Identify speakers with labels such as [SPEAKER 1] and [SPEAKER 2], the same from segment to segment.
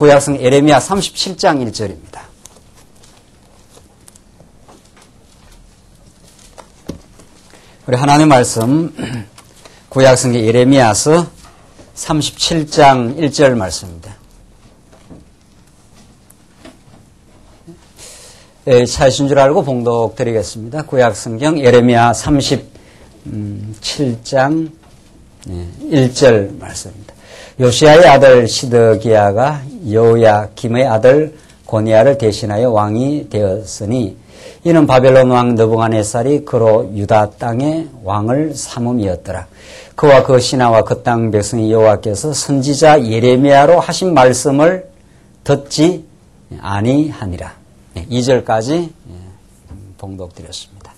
[SPEAKER 1] 구약성 예레미야 37장 1절입니다. 우리 하나님의 말씀 구약성 예레미야서 37장 1절 말씀입니다. 찾으신 줄 알고 봉독 드리겠습니다. 구약성경 예레미야 37장 1절 말씀입니다. 요시야의 아들 시드기야가 여호야김의 아들 고니야를 대신하여 왕이 되었으니 이는 바벨론 왕 느부갓네살이 그로 유다 땅의 왕을 삼음이었더라. 그와 그 신하와 그 땅 백성이 여호와께서 선지자 예레미야로 하신 말씀을 듣지 아니하니라. 2절까지 봉독드렸습니다.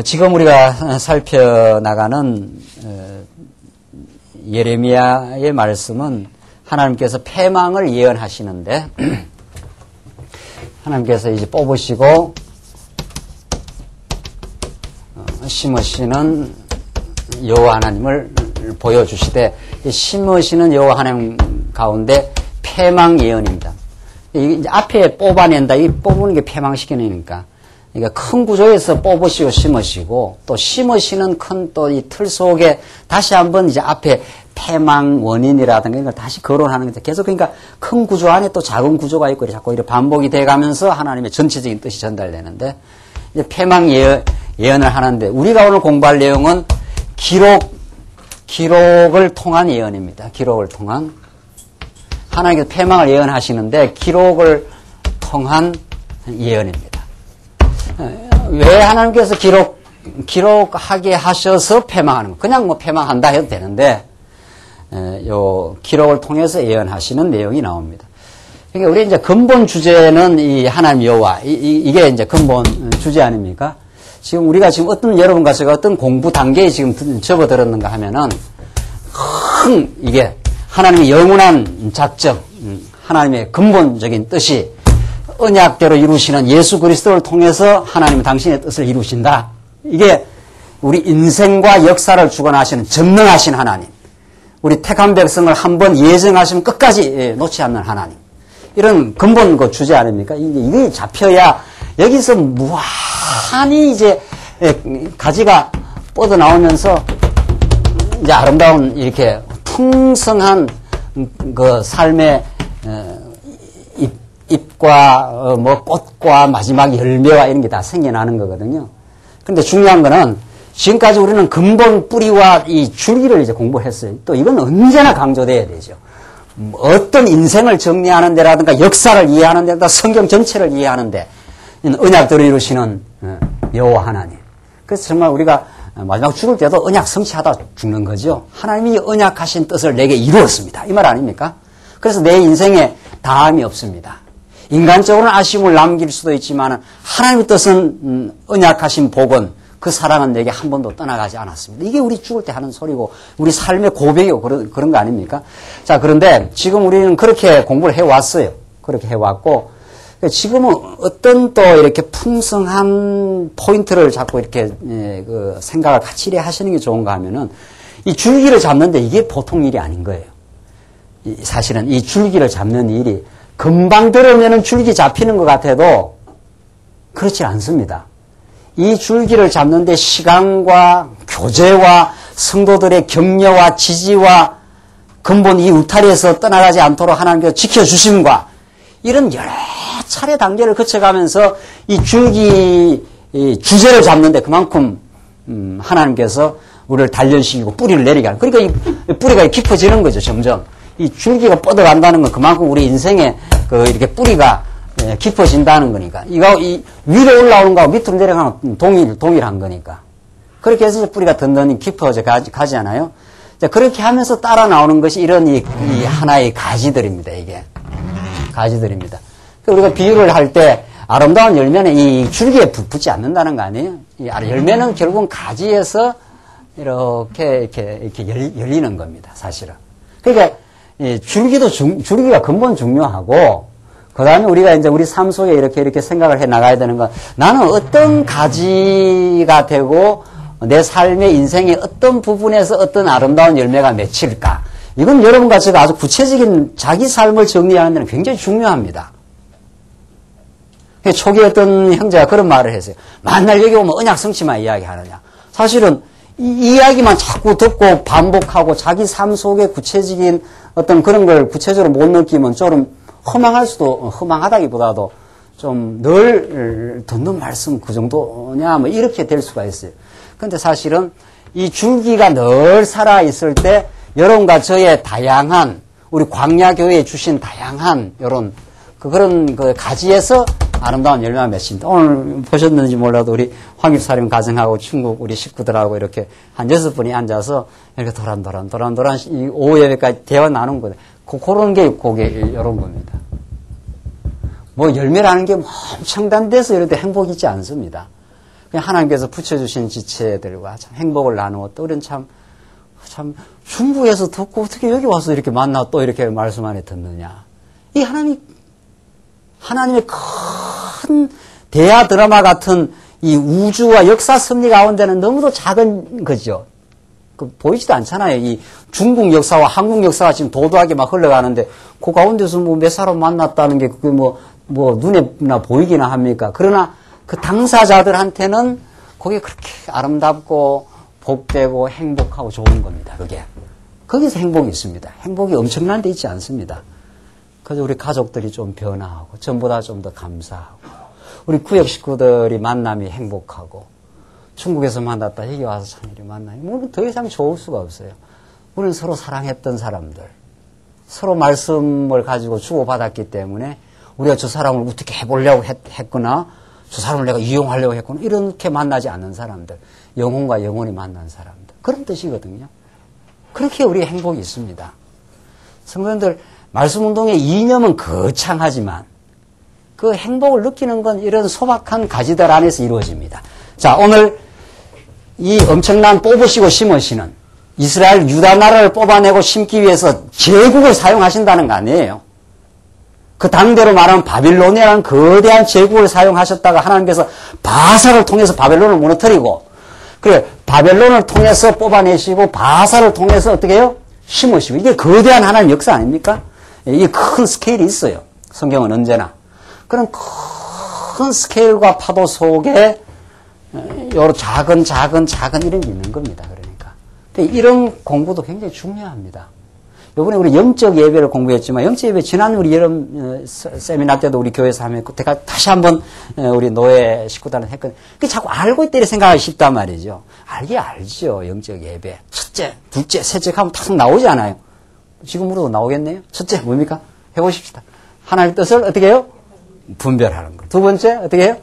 [SPEAKER 1] 지금 우리가 살펴나가는 예레미야의 말씀은 하나님께서 패망을 예언하시는데 하나님께서 이제 뽑으시고 심으시는 여호와 하나님을 보여주시되 심으시는 여호와 하나님 가운데 패망 예언입니다. 이제 앞에 뽑아낸다. 이 뽑는 게 패망시키니까. 그러니까 큰 구조에서 뽑으시고 심으시고 또 심으시는 큰 또 이 틀 속에 다시 한번 이제 앞에 패망 원인이라든가 이걸 다시 거론하는 게 계속 그러니까 큰 구조 안에 또 작은 구조가 있고 자꾸 이렇게 반복이 돼 가면서 하나님의 전체적인 뜻이 전달되는데 이제 패망 예언을 하는데 우리가 오늘 공부할 내용은 기록을 통한 예언입니다. 기록을 통한 하나님께서 패망을 예언하시는데 기록을 통한 예언입니다. 왜 하나님께서 기록하게 하셔서 패망하는 거? 그냥 뭐 패망한다 해도 되는데, 요 기록을 통해서 예언하시는 내용이 나옵니다. 그러니까 우리 이제 근본 주제는 이 하나님 여호와, 이게 이제 근본 주제 아닙니까? 지금 우리가 지금 여러분과 제가 어떤 공부 단계에 지금 접어들었는가 하면은, 이게 하나님의 영원한 작정, 하나님의 근본적인 뜻이 언약대로 이루시는 예수 그리스도를 통해서 하나님은 당신의 뜻을 이루신다. 이게 우리 인생과 역사를 주관하시는 전능하신 하나님. 우리 택한 백성을 한번 예정하시면 끝까지 놓지 않는 하나님. 이런 근본 그 주제 아닙니까? 이게 잡혀야 여기서 무한히 이제 가지가 뻗어 나오면서 이제 아름다운 이렇게 풍성한 그 삶의 잎과 뭐 꽃과 마지막 열매와 이런 게 다 생겨나는 거거든요. 그런데 중요한 거는 지금까지 우리는 근본 뿌리와 이 줄기를 이제 공부했어요. 또 이건 언제나 강조돼야 되죠. 어떤 인생을 정리하는 데라든가 역사를 이해하는 데라든가 성경 전체를 이해하는 데 언약대로 이루시는 여호와 하나님. 그래서 정말 우리가 마지막 죽을 때도 언약 성취하다 죽는 거죠. 하나님이 언약하신 뜻을 내게 이루었습니다. 이 말 아닙니까? 그래서 내 인생에 다함이 없습니다. 인간적으로는 아쉬움을 남길 수도 있지만 하나님의 뜻은 언약하신 복은 그 사랑은 내게 한 번도 떠나가지 않았습니다. 이게 우리 죽을 때 하는 소리고 우리 삶의 고백이고 그런 거 아닙니까? 자, 그런데 지금 우리는 그렇게 공부를 해왔어요. 그렇게 해왔고 지금은 어떤 또 이렇게 풍성한 포인트를 자꾸 이렇게 그 생각을 같이 하시는 게 좋은가 하면은 이 줄기를 잡는데 이게 보통 일이 아닌 거예요. 사실은 이 줄기를 잡는 일이 금방 들으면은 줄기 잡히는 것 같아도 그렇지 않습니다. 이 줄기를 잡는데 시간과 교제와 성도들의 격려와 지지와 근본 이 울타리에서 떠나가지 않도록 하나님께서 지켜주심과 이런 여러 차례 단계를 거쳐가면서 이 줄기 주제를 잡는데 그만큼 하나님께서 우리를 단련시키고 뿌리를 내리게 하는 그러니까 이 뿌리가 깊어지는 거죠. 점점 이 줄기가 뻗어간다는 건 그만큼 우리 인생에 그 이렇게 뿌리가 깊어진다는 거니까 이 위로 올라오는 거하고 밑으로 내려가는 동일한 거니까 그렇게 해서 뿌리가 든든히 깊어져 가잖아요. 그렇게 하면서 따라 나오는 것이 이런 이 하나의 가지들입니다. 이게 가지들입니다. 우리가 비유를 할 때 아름다운 열매는 이 줄기에 붙지 않는다는 거 아니에요? 이 열매는 결국은 가지에서 이렇게 열리는 겁니다. 사실은. 그러니까 줄기가 근본 중요하고 그 다음에 우리가 이제 우리 삶 속에 이렇게 생각을 해 나가야 되는 건 나는 어떤 가지가 되고 내 삶의 인생의 어떤 부분에서 어떤 아름다운 열매가 맺힐까? 이건 여러분과 제가 아주 구체적인 자기 삶을 정리하는 데는 굉장히 중요합니다. 초기에 어떤 형제가 그런 말을 했어요. 만날 여기 오면 언약 성취만 이야기하느냐. 사실은 이 이야기만 자꾸 듣고 반복하고 자기 삶 속에 구체적인 어떤 그런 걸 구체적으로 못 느끼면 좀 허망하다기보다도 좀 늘 듣는 말씀 그 정도냐 뭐 이렇게 될 수가 있어요. 근데 사실은 이 줄기가 늘 살아있을 때 여러분과 저의 다양한 우리 광야교회에 주신 다양한 그런 가지에서 아름다운 열매가 맺습니다. 오늘 보셨는지 몰라도 우리 황입사님 가정하고 중국 우리 식구들하고 이렇게 한 6분이 앉아서 이렇게 도란도란 이 오후 예배까지 대화 나눈 거예요. 그런 게 그게 이런 겁니다. 뭐 열매라는 게 엄청난데서 이럴 때 행복이 있지 않습니다. 그냥 하나님께서 붙여주신 지체들과 참 행복을 나누어 또 우리는 참 중국에서 듣고 어떻게 여기 와서 이렇게 만나 또 이렇게 말씀 안에 듣느냐. 이 하나님의 큰 대하 드라마 같은 이 우주와 역사 섭리 가운데는 너무도 작은 거죠. 보이지도 않잖아요. 이 중국 역사와 한국 역사가 지금 도도하게 막 흘러가는데 그 가운데서 뭐 몇 사람 만났다는 게 그게 뭐 눈에나 보이기나 합니까? 그러나 그 당사자들한테는 그게 그렇게 아름답고 복되고 행복하고 좋은 겁니다. 그게. 거기서 행복이 있습니다. 행복이 엄청난 데 있지 않습니다. 그래서 우리 가족들이 좀 변화하고 전보다 좀 더 감사하고 우리 구역 식구들이 만남이 행복하고 중국에서 만났다 여기 와서 참 이렇게 만나니 뭐 더 이상 좋을 수가 없어요. 우리는 서로 사랑했던 사람들 서로 말씀을 가지고 주고받았기 때문에 우리가 저 사람을 어떻게 해보려고 했거나 저 사람을 내가 이용하려고 했거나 이렇게 만나지 않는 사람들 영혼과 영혼이 만난 사람들 그런 뜻이거든요. 그렇게 우리의 행복이 있습니다. 성도님들 말씀운동의 이념은 거창하지만 그 행복을 느끼는 건 이런 소박한 가지들 안에서 이루어집니다. 자, 오늘 이 엄청난 뽑으시고 심으시는 이스라엘 유다 나라를 뽑아내고 심기 위해서 제국을 사용하신다는 거 아니에요. 그 당대로 말하면 바빌로니아라는 거대한 제국을 사용하셨다가 하나님께서 바사를 통해서 바벨론을 무너뜨리고 그래 바벨론을 통해서 뽑아내시고 바사를 통해서 어떻게 해요? 심으시고 이게 거대한 하나님 역사 아닙니까? 이게 큰 스케일이 있어요. 성경은 언제나. 그런 큰 스케일과 파도 속에 여러 작은 이런 게 있는 겁니다. 그러니까. 근데 이런 공부도 굉장히 중요합니다. 이번에 우리 영적 예배를 공부했지만 영적 예배 지난 우리 여름 세미나 때도 우리 교회에서 하면 제가 다시 한번 우리 노예 식구단을 했거든요. 그게 자꾸 알고 있다 이렇게 생각하기 쉽단 말이죠. 알죠. 영적 예배. 첫째, 둘째, 셋째 하면 탁 나오지 않아요. 지금으로도 나오겠네요. 첫째 뭡니까? 해보십시다. 하나님의 뜻을 어떻게 해요? 분별하는 거. 두 번째 어떻게 해요?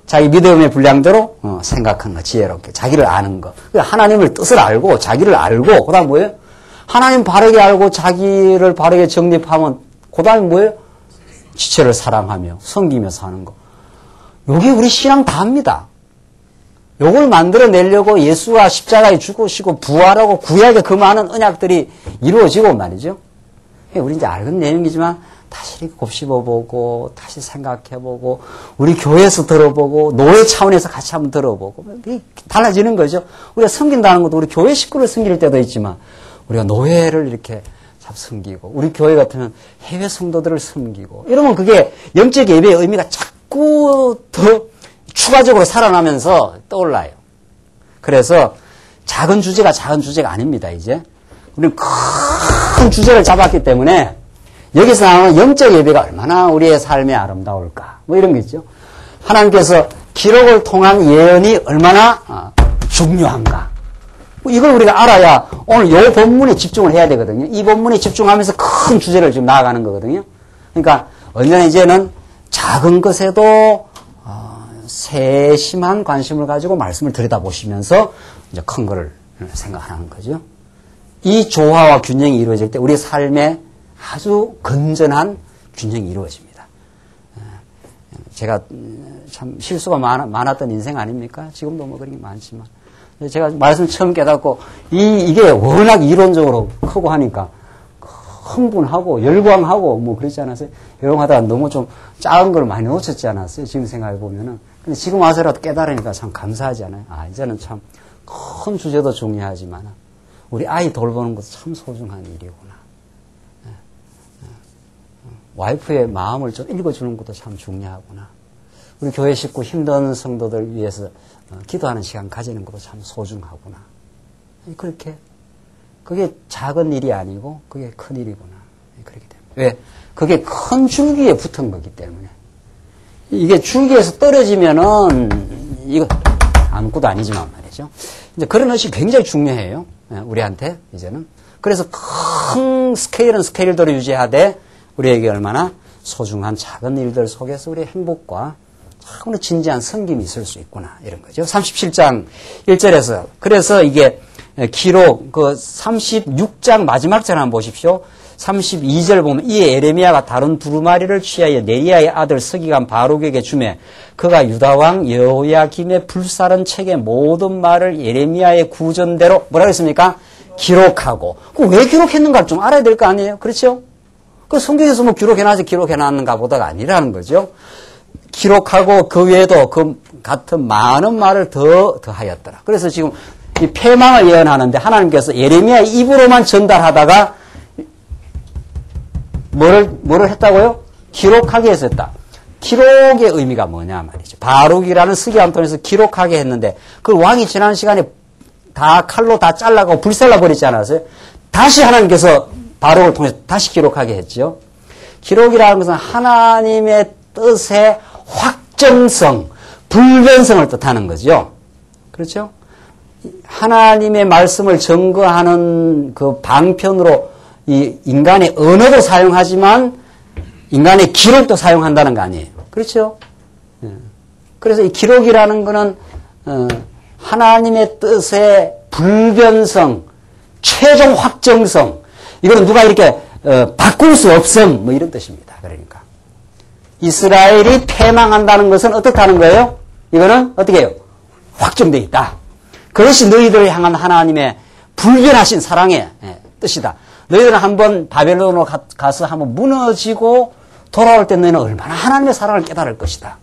[SPEAKER 1] 자기 믿음의 분량대로 생각하는 거. 지혜롭게. 자기를 아는 거. 하나님을 뜻을 알고 자기를 알고 그 다음 뭐예요? 하나님 바르게 알고 자기를 바르게 정립하면 그 다음에 뭐예요? 지체를 사랑하며 섬기며 사는 거. 요게 우리 신앙 다입니다. 요걸 만들어내려고 예수가 십자가에 죽으시고 부활하고 구약의 그 많은 언약들이 이루어지고 말이죠. 우리 이제 알건 내용이지만 다시 곱씹어보고 다시 생각해보고 우리 교회에서 들어보고 노예 차원에서 같이 한번 들어보고 달라지는 거죠. 우리가 섬긴다는 것도 우리 교회 식구를 섬길 때도 있지만 우리가 노예를 이렇게 섬기고 우리 교회 같으면 해외 성도들을 섬기고 이러면 그게 영적 예배의 의미가 자꾸 더 추가적으로 살아나면서 떠올라요. 그래서 작은 주제가 아닙니다. 이제 우리는 큰 주제를 잡았기 때문에 여기서 나오는 영적 예배가 얼마나 우리의 삶에 아름다울까 뭐 이런 게 있죠. 하나님께서 기록을 통한 예언이 얼마나 중요한가 이걸 우리가 알아야 오늘 이 본문에 집중을 해야 되거든요. 이 본문에 집중하면서 큰 주제를 지금 나아가는 거거든요. 그러니까 언제나 이제는 작은 것에도 세심한 관심을 가지고 말씀을 들여다보시면서 이제 큰 거를 생각하는 거죠. 이 조화와 균형이 이루어질 때 우리 삶에 아주 건전한 균형이 이루어집니다. 제가 참 실수가 많았던 인생 아닙니까? 지금도 뭐 그런 게 많지만 제가 말씀 처음 깨닫고 이게 워낙 이론적으로 크고 하니까 흥분하고 열광하고 뭐 그러지 않았어요? 열광하다가 너무 좀 작은 걸 많이 놓쳤지 않았어요? 지금 생각해 보면은. 근데 지금 와서라도 깨달으니까 참 감사하지 않아요? 이제는 참 큰 주제도 중요하지만 우리 아이 돌보는 것도 참 소중한 일이구나. 와이프의 마음을 좀 읽어주는 것도 참 중요하구나. 우리 교회 식구 힘든 성도들 위해서 기도하는 시간 가지는 것도 참 소중하구나. 그렇게 그게 작은 일이 아니고 그게 큰 일이구나. 그렇게 됩니다. 왜? 그게 큰 줄기에 붙은 거기 때문에. 이게 줄기에서 떨어지면은 이거 아무것도 아니지만 말이죠. 이제 그런 것이 굉장히 중요해요. 우리한테 이제는. 그래서 큰 스케일은 스케일대로 유지하되 우리에게 얼마나 소중한 작은 일들 속에서 우리의 행복과 참으로 진지한 섬김이 있을 수 있구나 이런 거죠. 37장 1절에서 그래서 이게 기록 그 36장 마지막 절 한번 보십시오. 32절 보면 이에 에레미야가 다른 두루마리를 취하여 네리야의 아들 서기관 바룩에게 주매 그가 유다왕 여호야김의 불사른 책의 모든 말을 에레미야의 구전대로 뭐라 그랬습니까? 기록하고. 그 왜 기록했는가 좀 알아야 될 거 아니에요? 그렇죠? 그 성경에서 뭐 기록해놨는가 보다가 아니라는 거죠. 기록하고 그 외에도 그 같은 많은 말을 더하였더라. 그래서 지금 이 패망을 예언하는데 하나님께서 예레미야의 입으로만 전달하다가 뭐를 했다고요? 기록하게 했었다. 기록의 의미가 뭐냐 말이죠. 바룩이라는 서기관 통해서 기록하게 했는데 그 왕이 지난 시간에 다 칼로 다 잘라가고 불살라 버리지 않았어요? 다시 하나님께서 바룩을 통해서 다시 기록하게 했죠. 기록이라는 것은 하나님의 뜻의 확정성, 불변성을 뜻하는 거죠. 그렇죠? 하나님의 말씀을 증거하는 그 방편으로 이 인간의 언어도 사용하지만 인간의 기록도 사용한다는 거 아니에요. 그렇죠? 그래서 이 기록이라는 거는 하나님의 뜻의 불변성, 최종 확정성, 이거는 누가 이렇게 바꿀 수 없음, 뭐 이런 뜻입니다. 그러니까 이스라엘이 패망한다는 것은 어떻다는 거예요? 이거는 어떻게 해요? 확정되어 있다. 그것이 너희들을 향한 하나님의 불변하신 사랑의 뜻이다. 너희들은 한번 바벨론으로 가서 한번 무너지고 돌아올 때 너희는 얼마나 하나님의 사랑을 깨달을 것이다.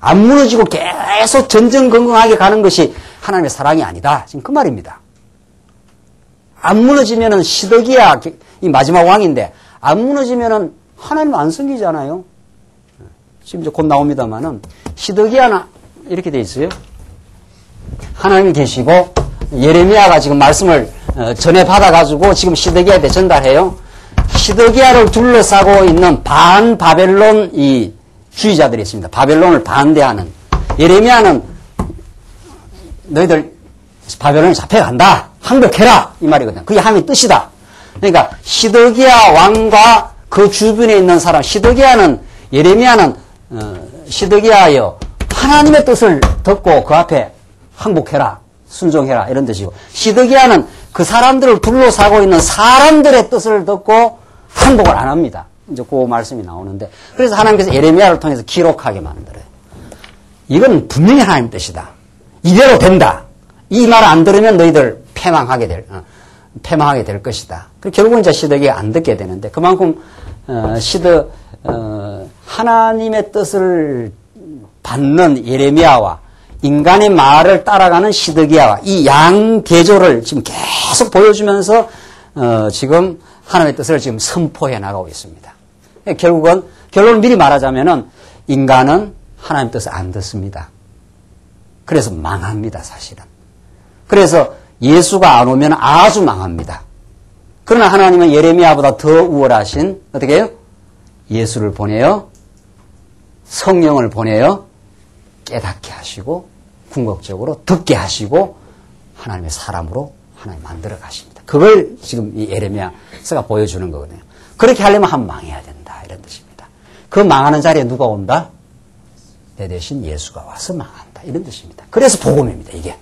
[SPEAKER 1] 안 무너지고 계속 전전긍긍하게 가는 것이 하나님의 사랑이 아니다. 지금 그 말입니다. 안 무너지면은 시드기야, 이 마지막 왕인데, 안 무너지면은 하나님 안 섬기잖아요. 지금 이제 곧 나옵니다만은, 시드기야는 이렇게 돼 있어요. 하나님이 계시고, 예레미야가 지금 말씀을 전해 받아가지고 지금 시드기야한테 전달해요. 시드기야를 둘러싸고 있는 반 바벨론 이 주의자들이 있습니다. 바벨론을 반대하는. 예레미야는 너희들 바벨론에 잡혀간다. 항복해라. 이 말이거든요. 그게 하나님의 뜻이다. 그러니까 시드기야 왕과 그 주변에 있는 사람, 시드기야는 예레미야는 시드기야여 하나님의 뜻을 듣고 그 앞에 항복해라. 순종해라. 이런 뜻이고 시드기야는 그 사람들을 둘러싸고 있는 사람들의 뜻을 듣고 항복을 안 합니다. 이제 그 말씀이 나오는데 그래서 하나님께서 예레미야를 통해서 기록하게 만들어요. 이건 분명히 하나님 뜻이다. 이대로 된다. 이 말 안 들으면 너희들 패망하게 될 것이다. 결국은 이제 시드기가 안 듣게 되는데 그만큼 하나님의 뜻을 받는 예레미야와 인간의 말을 따라가는 시드기야와 이 양 대조를 지금 계속 보여주면서 지금 하나님의 뜻을 지금 선포해 나가고 있습니다. 결론을 미리 말하자면은 인간은 하나님의 뜻을 안 듣습니다. 그래서 망합니다, 사실은. 그래서 예수가 안 오면 아주 망합니다. 그러나 하나님은 예레미야보다 더 우월하신 어떻게 해요? 예수를 보내요. 성령을 보내요. 깨닫게 하시고 궁극적으로 듣게 하시고 하나님의 사람으로 하나님 만들어 가십니다. 그걸 지금 이 예레미야서가 보여주는 거거든요. 그렇게 하려면 한 망해야 된다 이런 뜻입니다. 그 망하는 자리에 누가 온다? 내 대신 예수가 와서 망한다 이런 뜻입니다. 그래서 복음입니다 이게.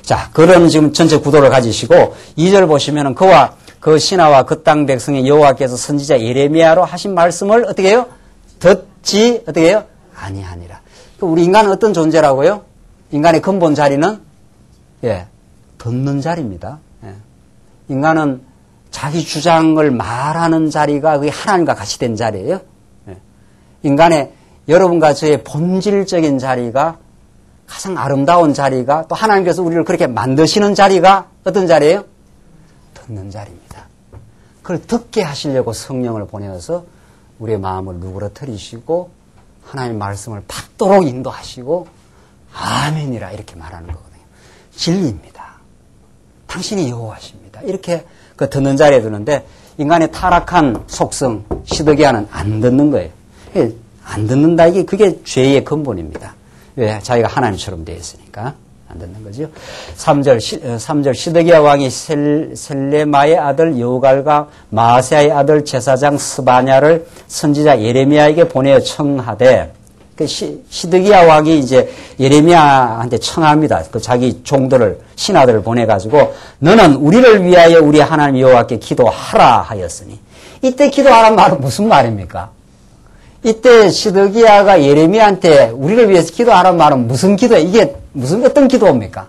[SPEAKER 1] 자, 그런 지금 전체 구도를 가지시고 2절 보시면은 그와 그 신하와 그 땅 백성의 여호와께서 선지자 예레미야로 하신 말씀을 어떻게 해요? 듣지 어떻게 해요? 아니하니라. 우리 인간은 어떤 존재라고요? 인간의 근본 자리는 듣는 자리입니다. 인간은 자기 주장을 말하는 자리가 그게 하나님과 같이 된 자리예요. 인간의 여러분과 저의 본질적인 자리가 가장 아름다운 자리가 또 하나님께서 우리를 그렇게 만드시는 자리가 어떤 자리예요? 듣는 자리입니다. 그걸 듣게 하시려고 성령을 보내어서 우리의 마음을 누그러뜨리시고 하나님의 말씀을 받도록 인도하시고 아멘이라 이렇게 말하는 거거든요. 진리입니다. 당신이 여호와십니다. 이렇게 그 듣는 자리에 두는데 인간의 타락한 속성 시드기야는 안 듣는 거예요. 안 듣는다 그게 죄의 근본입니다. 왜? 자기가 하나님처럼 되어 있으니까 안 듣는 거죠. 3절 시드기야 왕이 셀레마의 아들 여우갈과 마아세야의 아들 제사장 스바냐를 선지자 예레미야에게 보내어 청하되 시드기야 왕이 이제 예레미야한테 청합니다. 그 자기 종들을 신하들을 보내가지고 너는 우리를 위하여 우리 하나님 여호와께 기도하라 하였으니 이때 기도하란 말은 무슨 말입니까? 이때 시드기야가 예레미야한테 우리를 위해서 기도하란 말은 무슨 기도예요? 이게 무슨 어떤 기도입니까?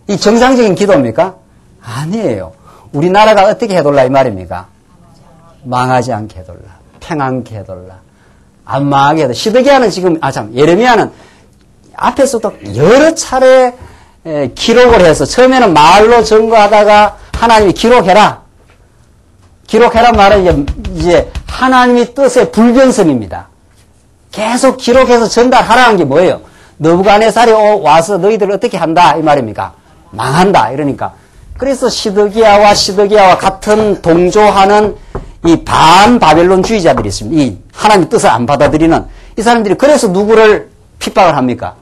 [SPEAKER 1] 이 정상적인 기도입니까? 아니에요. 우리나라가 어떻게 해달라 이 말입니까? 망하지 않게 해달라. 평안케 해달라. 안 망하게 해달라. 시드기야는 지금 예레미야는 앞에서도 여러 차례 기록을 해서 처음에는 말로 증거하다가 하나님이 기록해라 말은 이제 하나님의 뜻의 불변성입니다. 계속 기록해서 전달하라는 게 뭐예요? 느부갓네살이 와서 너희들을 어떻게 한다 이 말입니까? 망한다 이러니까. 그래서 시드기야와 같은 동조하는 이 반바벨론주의자들이 있습니다. 이 하나님의 뜻을 안 받아들이는 이 사람들이 그래서 누구를 핍박을 합니까?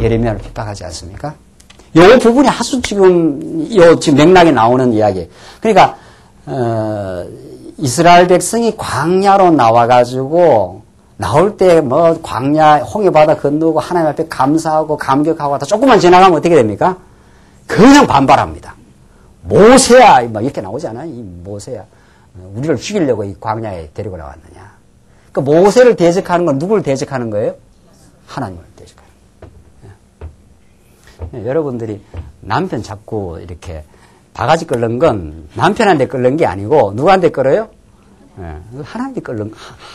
[SPEAKER 1] 예레미야를 핍박하지 않습니까? 요 부분이 아주 지금 맥락에 나오는 이야기. 그러니까 이스라엘 백성이 광야로 나와가지고 나올 때 광야 홍해바다 건너고 하나님 앞에 감사하고 감격하고 하다 조금만 지나가면 어떻게 됩니까? 그냥 반발합니다. 모세야 막 이렇게 나오잖아요. 이 모세야 우리를 죽이려고 이 광야에 데리고 나왔느냐. 그러니까 모세를 대적하는 건 누구를 대적하는 거예요? 하나님을 대적하는 거예요. 여러분들이 남편 자꾸 이렇게 바가지 끓는 건 남편한테 끓는 게 아니고 누구한테 끓어요? 하나님한테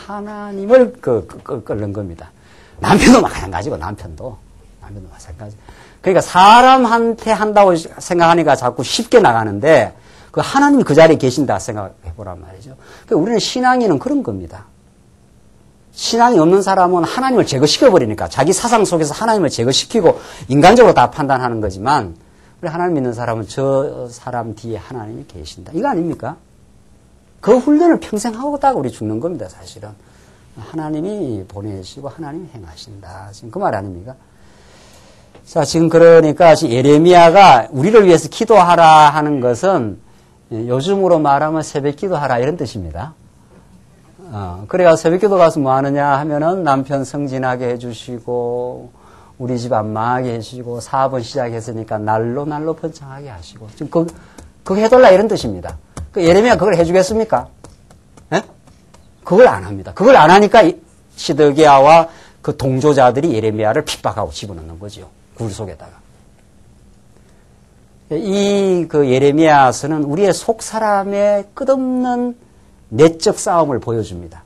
[SPEAKER 1] 하나님을 끓는 겁니다. 남편도 마찬가지고 남편도 마찬가지. 그러니까 사람한테 한다고 생각하니까 자꾸 쉽게 나가는데 그 하나님이 그 자리에 계신다 생각해 보란 말이죠. 그러니까 우리는 신앙인은 그런 겁니다. 신앙이 없는 사람은 하나님을 제거시켜 버리니까 자기 사상 속에서 하나님을 제거시키고 인간적으로 다 판단하는 거지만 우리 하나님 믿는 사람은 저 사람 뒤에 하나님이 계신다. 이거 아닙니까? 그 훈련을 평생 하고다가 우리 죽는 겁니다, 사실은. 하나님이 보내시고 하나님이 행하신다. 지금 그 말 아닙니까? 자, 지금 그러니까 예레미야가 우리를 위해서 기도하라 하는 것은 요즘으로 말하면 새벽 기도하라 이런 뜻입니다. 그래야 새벽 기도 가서 뭐 하느냐 하면은 남편 승진하게 해주시고 우리 집 안 망하게 해주시고 사업은 시작했으니까 날로 번창하게 하시고 지금 그거 해달라 이런 뜻입니다. 그 예레미야 그걸 해주겠습니까? 예? 그걸 안 합니다. 그걸 안 하니까 시드기야와 그 동조자들이 예레미야를 핍박하고 집어넣는 거죠. 굴 속에다가. 이 그 예레미야서는 우리의 속 사람의 끝없는 내적 싸움을 보여줍니다.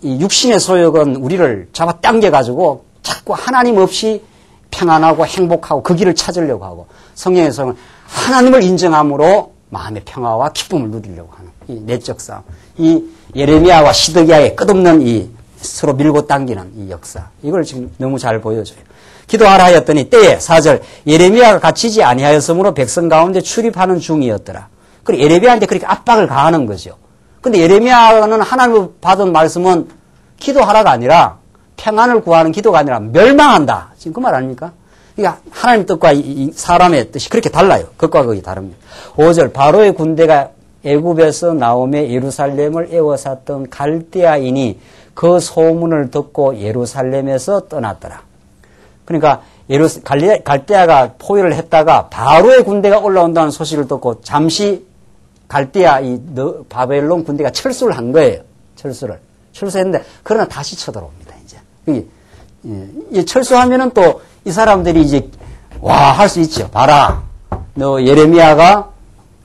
[SPEAKER 1] 이 육신의 소욕은 우리를 잡아 당겨가지고 자꾸 하나님 없이 평안하고 행복하고 그 길을 찾으려고 하고 성령의 소욕은 하나님을 인정함으로 마음의 평화와 기쁨을 누리려고 하는 이 내적 싸움. 이 예레미야와 시드기야의 끝없는 이 서로 밀고 당기는 이 역사. 이걸 지금 너무 잘 보여줘요. 기도하라 하였더니 때에 4절 예레미야가 갇히지 아니하였으므로 백성 가운데 출입하는 중이었더라. 그리고 예레미야한테 그렇게 압박을 가하는 거죠. 근데 예레미야는 하나님을 받은 말씀은 기도하라가 아니라 평안을 구하는 기도가 아니라 멸망한다. 지금 그 말 아닙니까? 그러니까 하나님 뜻과 이 사람의 뜻이 그렇게 달라요. 그것과 그게 다릅니다. 5절 바로의 군대가 애굽에서 나오며 예루살렘을 에워쌌던 갈대아인이 그 소문을 듣고 예루살렘에서 떠났더라. 그러니까 갈대아가 포위를 했다가 바로의 군대가 올라온다는 소식을 듣고 잠시 갈대아 바벨론 군대가 철수를 한 거예요. 철수했는데 그러나 다시 쳐들어옵니다. 이제 이 철수하면은 또 이 사람들이 이제 할 수 있죠. 봐라, 너 예레미야가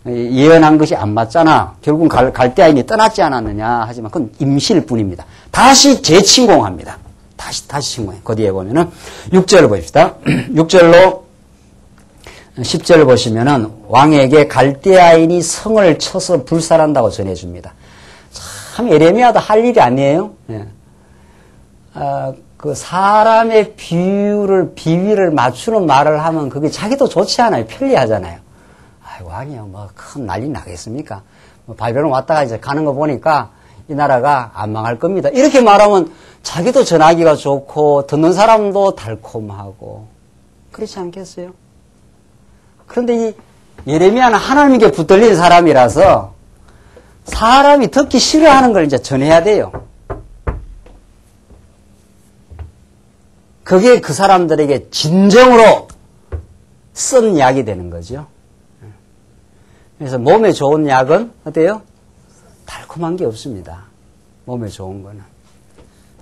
[SPEAKER 1] 예언한 것이 안 맞잖아. 결국 갈대아인이 떠났지 않았느냐 하지만 그건 임시일 뿐입니다. 다시 재침공합니다. 다시 침공해. 그 뒤에 보면은 6절을 봅시다. 6절로 10절 보시면은 왕에게 갈대아인이 성을 쳐서 불살한다고 전해줍니다. 참 예레미야도 할 일이 아니에요. 예. 그 사람의 비위를 맞추는 말을 하면 그게 자기도 좋지 않아요. 편리하잖아요. 아이고, 아니요. 뭐, 큰 난리 나겠습니까? 뭐 바벨론 왔다가 이제 가는 거 보니까 이 나라가 안 망할 겁니다. 이렇게 말하면 자기도 전하기가 좋고, 듣는 사람도 달콤하고, 그렇지 않겠어요? 그런데 이 예레미야는 하나님께 붙들린 사람이라서 사람이 듣기 싫어하는 걸 이제 전해야 돼요. 그게 그 사람들에게 진정으로 쓴 약이 되는 거죠. 그래서 몸에 좋은 약은 어때요? 달콤한 게 없습니다. 몸에 좋은 거는.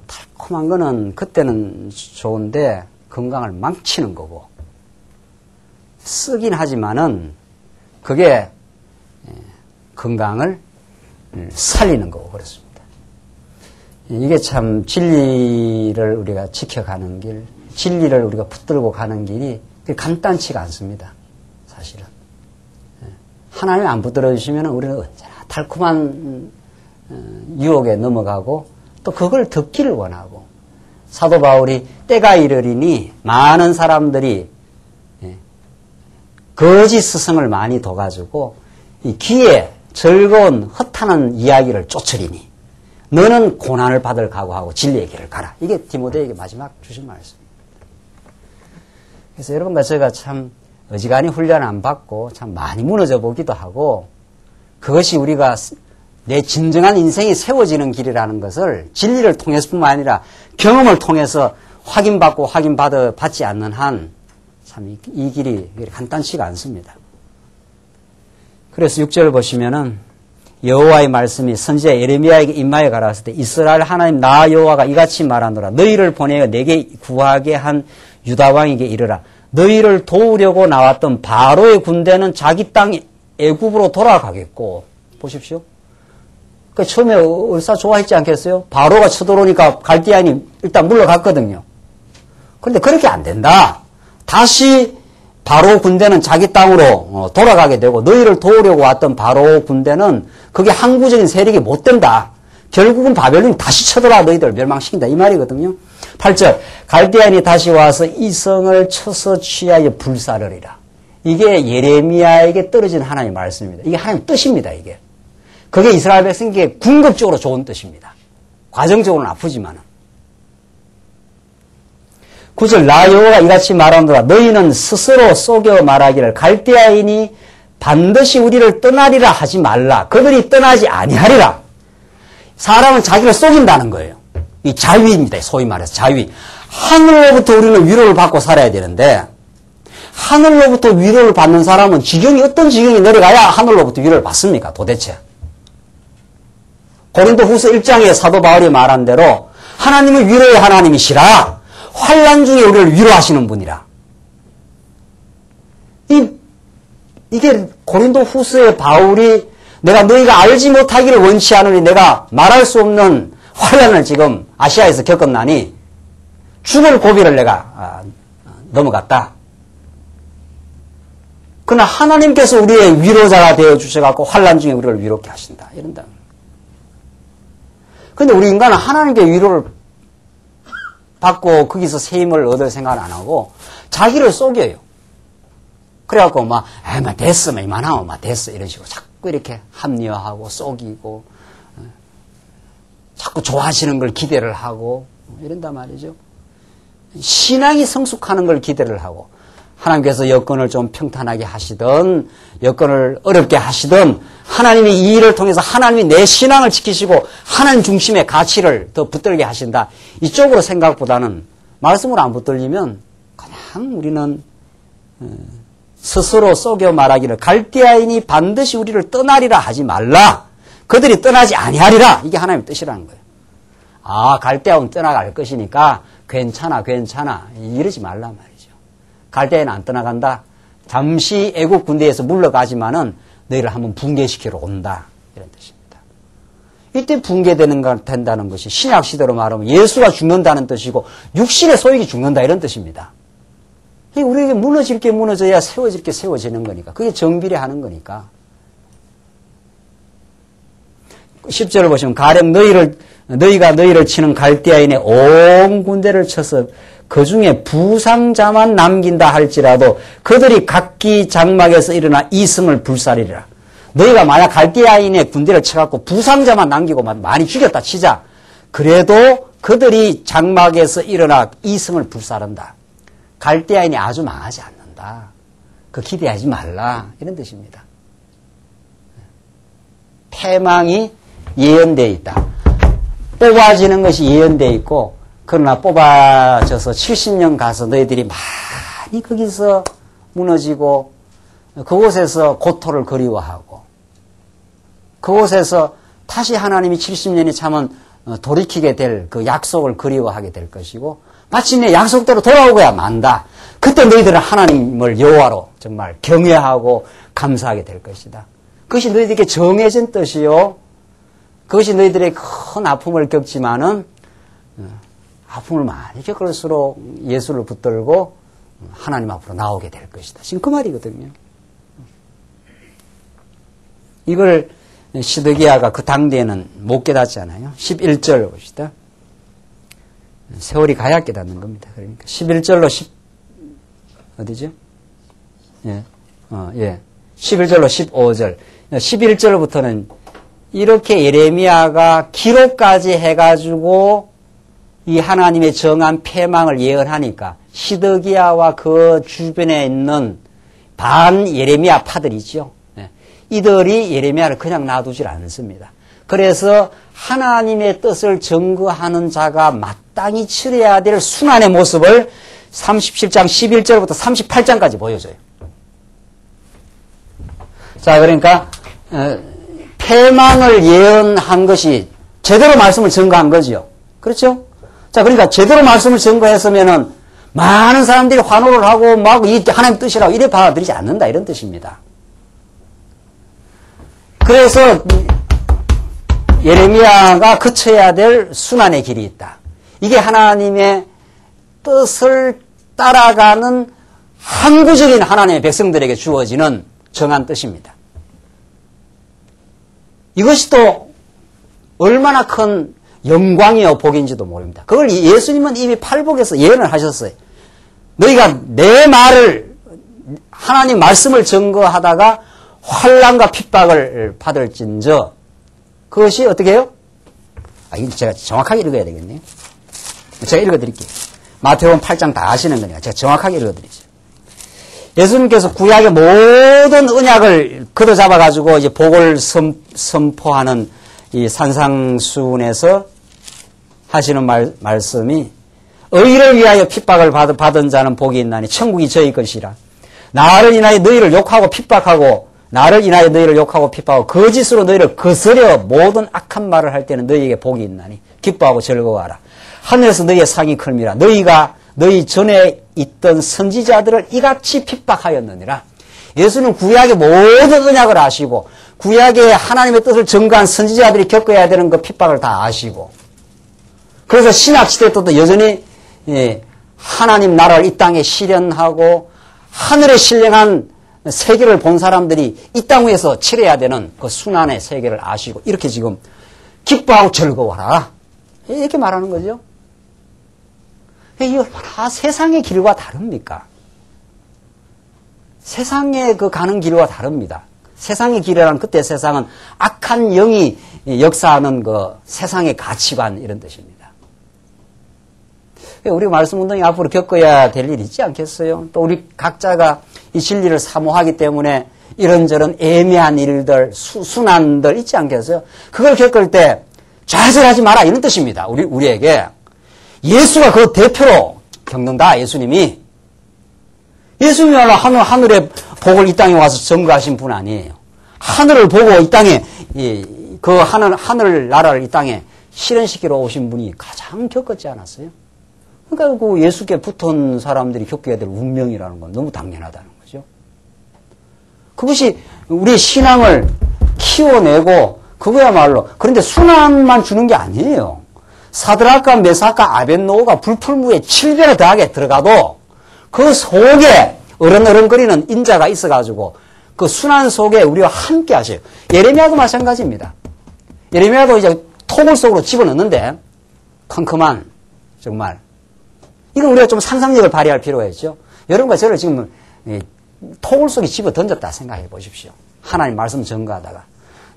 [SPEAKER 1] 달콤한 거는 그때는 좋은데 건강을 망치는 거고, 쓰긴 하지만은 그게 건강을 살리는 거고 그렇습니다. 이게 참 진리를 우리가 지켜가는 길, 진리를 우리가 붙들고 가는 길이 간단치가 않습니다. 사실은. 하나님 안 붙들어 주시면 우리는 언제나 달콤한 유혹에 넘어가고 또 그걸 듣기를 원하고, 사도 바울이 때가 이르리니 많은 사람들이 거짓 스승을 많이 둬가지고 이 귀에 즐거운 허탄한 이야기를 쫓으리니 너는 고난을 받을 각오하고 진리의 길을 가라. 이게 디모데에게 마지막 주신 말씀입니다. 그래서 여러분과 제가 참 어지간히 훈련 안 받고 참 많이 무너져 보기도 하고, 그것이 우리가 내 진정한 인생이 세워지는 길이라는 것을 진리를 통해서뿐만 아니라 경험을 통해서 받지 않는 한 참 이 길이 간단치가 않습니다. 그래서 6절 보시면은 여호와의 말씀이 선지자 예레미야에게 임하여 가라왔을 때 이스라엘 하나님 나 여호와가 이같이 말하노라. 너희를 보내어 내게 구하게 한 유다 왕에게 이르라. 너희를 도우려고 나왔던 바로의 군대는 자기 땅 애굽으로 돌아가겠고. 보십시오. 그 처음에 얼싸 좋아했지 않겠어요? 바로가 쳐들어오니까 갈대아인이 일단 물러갔거든요. 그런데 그렇게 안 된다. 다시 바로 군대는 자기 땅으로 돌아가게 되고, 너희를 도우려고 왔던 바로 군대는 그게 항구적인 세력이 못 된다. 결국은 바벨론이 다시 쳐들어와 너희들 멸망시킨다. 이 말이거든요. 8절 갈대아인이 다시 와서 이 성을 쳐서 취하여 불사르리라. 이게 예레미야에게 떨어진 하나님의 말씀입니다. 이게 하나님 뜻입니다. 이게. 그게 이스라엘 백성에게 궁극적으로 좋은 뜻입니다. 과정적으로는 아프지만은. 9절 나 여호와가 이같이 말하노라. 너희는 스스로 속여 말하기를 갈대아인이 반드시 우리를 떠나리라 하지 말라. 그들이 떠나지 아니하리라. 사람은 자기를 속인다는 거예요. 이 자위입니다. 소위 말해서 자위. 하늘로부터 우리는 위로를 받고 살아야 되는데, 하늘로부터 위로를 받는 사람은 어떤 지경이 내려가야 하늘로부터 위로를 받습니까? 도대체. 고린도후서 1장에 사도 바울이 말한 대로 하나님은 위로의 하나님이시라. 환난 중에 우리를 위로하시는 분이라. 이게 고린도후서의 바울이 내가 너희가 알지 못하기를 원치 않으니 내가 말할 수 없는 환난을 지금 아시아에서 겪었나니 죽을 고비를 내가 넘어갔다. 그러나 하나님께서 우리의 위로자가 되어 주셔갖고 환난 중에 우리를 위롭게 하신다. 이런다. 그런데 우리 인간은 하나님께 위로를 받고 거기서 새 힘을 얻을 생각을 안 하고 자기를 속여요. 그래갖고 막 됐어, 이만하면 됐어 이런 식으로 자꾸 이렇게 합리화하고 속이고 자꾸 좋아하시는 걸 기대를 하고 이런단 말이죠. 신앙이 성숙하는 걸 기대를 하고, 하나님께서 여건을 좀 평탄하게 하시든 여건을 어렵게 하시든 하나님이 이 일을 통해서 하나님이 내 신앙을 지키시고 하나님 중심의 가치를 더 붙들게 하신다. 이쪽으로 생각보다는 말씀으로 안 붙들리면 그냥 우리는 스스로 속여 말하기를 갈대아인이 반드시 우리를 떠나리라 하지 말라. 그들이 떠나지 아니하리라. 이게 하나님의 뜻이라는 거예요. 갈대아인 떠나갈 것이니까 괜찮아 이러지 말란 말이죠. 갈대아인은 안 떠나간다. 잠시 애국 군대에서 물러가지만은 너희를 한번 붕괴시키러 온다. 이런 뜻입니다. 이때 된다는 것이 신약 시대로 말하면 예수가 죽는다는 뜻이고 육신의 소욕이 죽는다 이런 뜻입니다. 우리에게 무너질 게 무너져야 세워질 게 세워지는 거니까. 그게 정비례하는 거니까. 10절을 보시면 가령 너희가 너희를 치는 갈대아인의 온 군대를 쳐서 그 중에 부상자만 남긴다 할지라도 그들이 각기 장막에서 일어나 이승을 불사리리라. 너희가 만약 갈대아인의 군대를 쳐갖고 부상자만 남기고 많이 죽였다 치자. 그래도 그들이 장막에서 일어나 이승을 불사른다. 갈대아인이 아주 망하지 않는다. 그 기대하지 말라. 이런 뜻입니다. 패망이 예언되어 있다. 뽑아지는 것이 예언되어 있고, 그러나 뽑아져서 70년 가서 너희들이 많이 거기서 무너지고, 그곳에서 고토를 그리워하고, 그곳에서 다시 하나님이 70년이 참은 돌이키게 될 그 약속을 그리워하게 될 것이고, 마침내 약속대로 돌아오고야 만다. 그때 너희들은 하나님을 여호와로 정말 경외하고 감사하게 될 것이다. 그것이 너희들에게 정해진 뜻이요. 그것이 너희들의 큰 아픔을 겪지만은 아픔을 많이 겪을수록 예수를 붙들고 하나님 앞으로 나오게 될 것이다. 지금 그 말이거든요. 이걸 시드기야가 그 당대에는 못 깨닫잖아요. 11절 봅시다. 세월이 가야 깨닫는 겁니다. 그러니까 11절로 어디죠? 예. 11절로 15절. 11절부터는 이렇게 예레미야가 기록까지 해가지고 이 하나님의 정한 패망을 예언하니까 시드기야와 그 주변에 있는 반 예레미야 파들이죠. 이들이 예레미야를 그냥 놔두질 않습니다. 그래서 하나님의 뜻을 증거하는 자가 마땅히 치러야 될 순환의 모습을 37장 11절부터 38장까지 보여줘요. 자, 그러니까 패망을 예언한 것이 제대로 말씀을 증거한 거지요. 그렇죠? 자, 그러니까 제대로 말씀을 증거했으면은 많은 사람들이 환호를 하고 막 이 하나님 뜻이라고 이래 받아들이지 않는다 이런 뜻입니다. 그래서 예레미야가 거쳐야 될 순환의 길이 있다. 이게 하나님의 뜻을 따라가는 항구적인 하나님의 백성들에게 주어지는 정한 뜻입니다. 이것이 또 얼마나 큰 영광이요 복인지도 모릅니다. 그걸 예수님은 이미 팔복에서 예언을 하셨어요. 너희가 내 말을 하나님 말씀을 증거하다가 환난과 핍박을 받을진저 그것이 어떻게 해요? 이거 제가 정확하게 읽어야 되겠네요. 제가 읽어드릴게요. 마태복음 8장 다 아시는 거니까 제가 정확하게 읽어드리죠. 예수님께서 구약의 모든 언약을 걷어잡아가지고 이제 복을 선포하는 이 산상수훈에서 하시는 말씀이 의를 위하여 핍박을 받은 자는 복이 있나니 천국이 저희 것이라. 나를 인하여 너희를 욕하고 핍박하고 나를 인하여 너희를 욕하고 핍박하고 거짓으로 너희를 거스려 모든 악한 말을 할 때는 너희에게 복이 있나니 기뻐하고 즐거워하라. 하늘에서 너희의 상이 클미라. 너희가 너희 전에 있던 선지자들을 이같이 핍박하였느니라. 예수는 구약의 모든 언약을 아시고 구약의 하나님의 뜻을 증거한 선지자들이 겪어야 되는 그 핍박을 다 아시고 그래서 신약시대 때도 여전히 하나님 나라를 이 땅에 실현하고 하늘에 신령한 세계를 본 사람들이 이 땅 위에서 치러야 되는 그 순환의 세계를 아시고 이렇게 지금 기뻐하고 즐거워하라 이렇게 말하는 거죠. 이게 얼마나 세상의 길과 다릅니까? 세상의 그 가는 길과 다릅니다. 세상의 길이라는 그때 세상은 악한 영이 역사하는 그 세상의 가치관 이런 뜻입니다. 우리 말씀운동이 앞으로 겪어야 될 일이 있지 않겠어요? 또 우리 각자가 이 진리를 사모하기 때문에 이런저런 애매한 일들, 순환들 있지 않겠어요? 그걸 겪을 때 좌절하지 마라 이런 뜻입니다. 우리에게. 예수가 그 대표로 겪는다, 예수님이. 예수님이야말로 하늘의 복을 이 땅에 와서 증거하신 분 아니에요. 하늘을 보고 이 땅에, 그 하늘 나라를 이 땅에 실현시키러 오신 분이 가장 겪었지 않았어요? 그러니까 그 예수께 붙은 사람들이 겪어야 될 운명이라는 건 너무 당연하다는 거죠. 그것이 우리 신앙을 키워내고, 그거야말로, 그런데 순환만 주는 게 아니에요. 사드락과 메삭과 아벳노고가 불풀무에 7배나 더하게 들어가도 그 속에 어른어른거리는 인자가 있어가지고 그 순환 속에 우리와 함께 하셔요. 예레미야도 마찬가지입니다. 예레미야도 이제 토굴 속으로 집어넣는데 컴컴한 정말 이건 우리가 좀 상상력을 발휘할 필요가 있죠. 여러분과 저를 지금 토굴 속에 집어 던졌다 생각해 보십시오. 하나님 말씀 전가하다가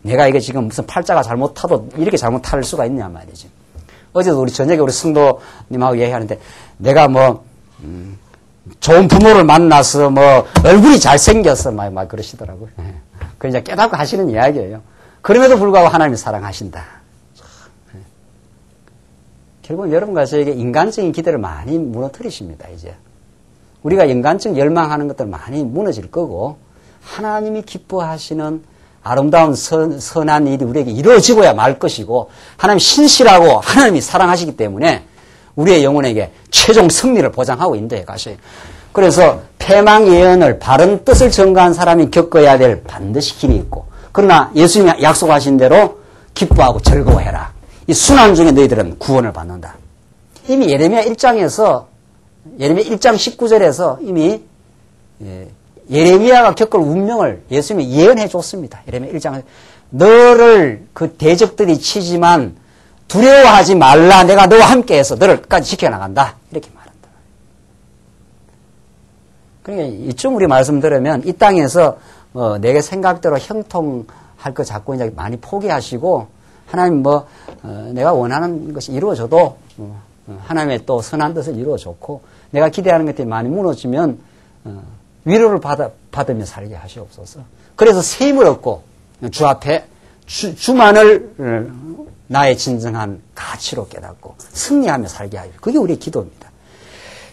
[SPEAKER 1] 내가 이게 지금 무슨 팔자가 잘못 타도 이렇게 잘못 탈 수가 있냐 말이지. 어제도 우리 저녁에 우리 성도님하고 얘기하는데 내가 뭐 좋은 부모를 만나서 뭐 얼굴이 잘생겼어 막 그러시더라고요. 그 이제 깨닫고 하시는 이야기예요. 그럼에도 불구하고 하나님이 사랑하신다. 결국 여러분과 저에게 인간적인 기대를 많이 무너뜨리십니다. 이제 우리가 인간적 열망하는 것들 많이 무너질 거고 하나님이 기뻐하시는 아름다운 선한 일이 우리에게 이루어지고야 말 것이고 하나님이 신실하고 하나님이 사랑하시기 때문에 우리의 영혼에게 최종 승리를 보장하고 인도해 가셔요. 그래서 패망 예언을 바른 뜻을 전가한 사람이 겪어야 될 반드시 길이 있고 그러나 예수님이 약속하신 대로 기뻐하고 즐거워해라. 이 순환 중에 너희들은 구원을 받는다. 이미 예레미야 1장에서 예레미야 1장 19절에서 이미 예레미야가 겪을 운명을 예수님이 예언해 줬습니다. 예레미야 1장에 너를 그 대적들이 치지만 두려워하지 말라. 내가 너와 함께해서 너를 끝까지 지켜나간다. 이렇게 말한다. 그러니까 이쯤 우리 말씀 들으면 이 땅에서 내게 생각대로 형통할 거 자꾸 이제 많이 포기하시고 하나님 내가 원하는 것이 이루어져도 하나님의 또 선한 뜻을 이루어줬고 내가 기대하는 것들이 많이 무너지면 위로를 받으며 살게 하시옵소서. 그래서 셈을 얻고 주 앞에 주만을 나의 진정한 가치로 깨닫고 승리하며 살게 하여. 그게 우리의 기도입니다.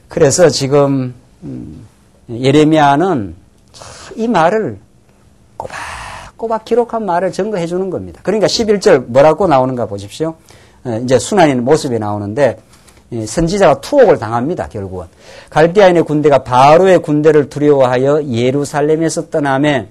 [SPEAKER 1] 그래서 지금 예레미야는 이 말을 꼬박 기록한 말을 증거해 주는 겁니다. 그러니까 11절 뭐라고 나오는가 보십시오. 이제 순환인 모습이 나오는데 선지자가 투옥을 당합니다. 결국은. 갈대아인의 군대가 바로의 군대를 두려워하여 예루살렘에서 떠나매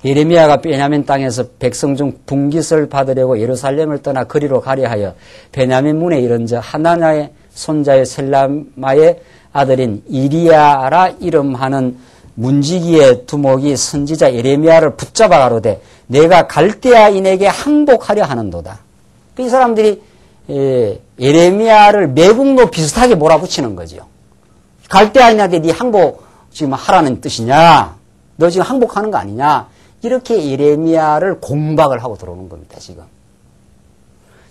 [SPEAKER 1] 예레미야가 베냐민 땅에서 백성 중 분깃을 받으려고 예루살렘을 떠나 거리로 가려 하여 베냐민 문에 이른저 하나냐의 손자의 셀라마의 아들인 이리야라 이름하는 문지기의 두목이 선지자 예레미야를 붙잡아 가로되 내가 갈대아인에게 항복하려 하는도다. 이 사람들이 예레미야를 매국노 비슷하게 몰아붙이는 거죠. 갈대아인한테 네 항복 지금 하라는 뜻이냐? 너 지금 항복하는 거 아니냐? 이렇게 예레미야를 공박을 하고 들어오는 겁니다. 지금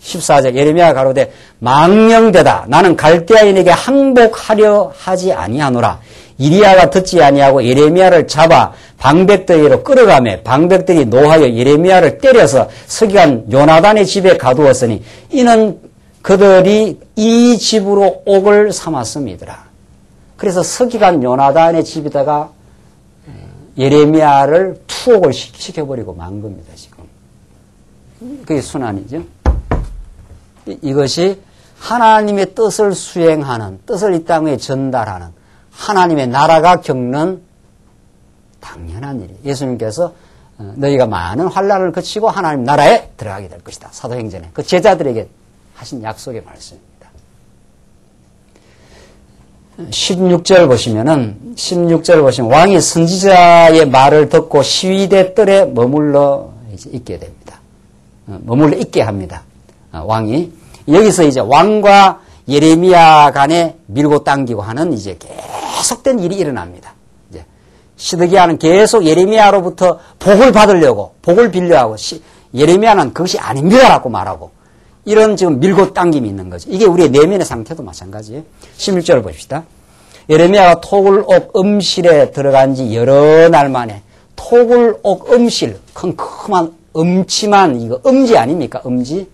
[SPEAKER 1] 14절 예레미야가 가로되 망령되다. 나는 갈대아인에게 항복하려 하지 아니하노라. 이리야가 듣지 아니하고 예레미야를 잡아 방백들에게로 끌어가매 방백들이 노하여 예레미야를 때려서 서기관 요나단의 집에 가두었으니 이는 그들이 이 집으로 옥을 삼았음이더라. 그래서 서기관 요나단의 집에다가 예레미야를 투옥을 시켜버리고 만 겁니다. 지금 그게 순환이죠. 이것이 하나님의 뜻을 수행하는 뜻을 이 땅에 전달하는 하나님의 나라가 겪는 당연한 일이에요. 예수님께서 너희가 많은 환난을 거치고 하나님 나라에 들어가게 될 것이다. 사도행전에 그 제자들에게 하신 약속의 말씀입니다. 16절 보시면 왕이 선지자의 말을 듣고 시위대 뜰에 머물러 있게 됩니다. 머물러 있게 합니다. 왕이 여기서 이제 왕과 예레미야 간에 밀고 당기고 하는 이제 계속된 일이 일어납니다. 이제 시드기야는 계속 예레미야로부터 복을 받으려고 복을 빌려하고 예레미야는 그것이 아닙니다라고 말하고 이런 지금 밀고 당김이 있는 거죠. 이게 우리의 내면의 상태도 마찬가지예요. 16절을 봅시다. 예레미야가 토굴옥 음실에 들어간 지 여러 날 만에 토굴옥 음실 컴컴한 음침한 이거 음지 아닙니까? 음지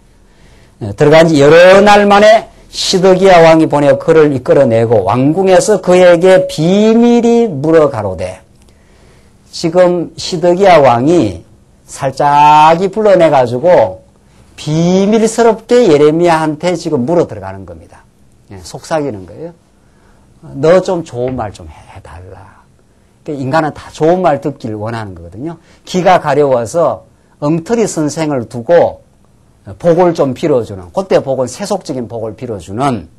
[SPEAKER 1] 들어간 지 여러 날 만에 시드기야 왕이 보내어 그를 이끌어내고 왕궁에서 그에게 비밀이 물어가로되 지금 시드기야 왕이 살짝이 불러내가지고 비밀스럽게 예레미야한테 지금 물어 들어가는 겁니다. 속삭이는 거예요. 너 좀 좋은 말 좀 해달라. 인간은 다 좋은 말 듣기를 원하는 거거든요. 기가 가려워서 엉터리 선생을 두고 복을 좀 빌어주는, 그때 복은 세속적인 복을 빌어주는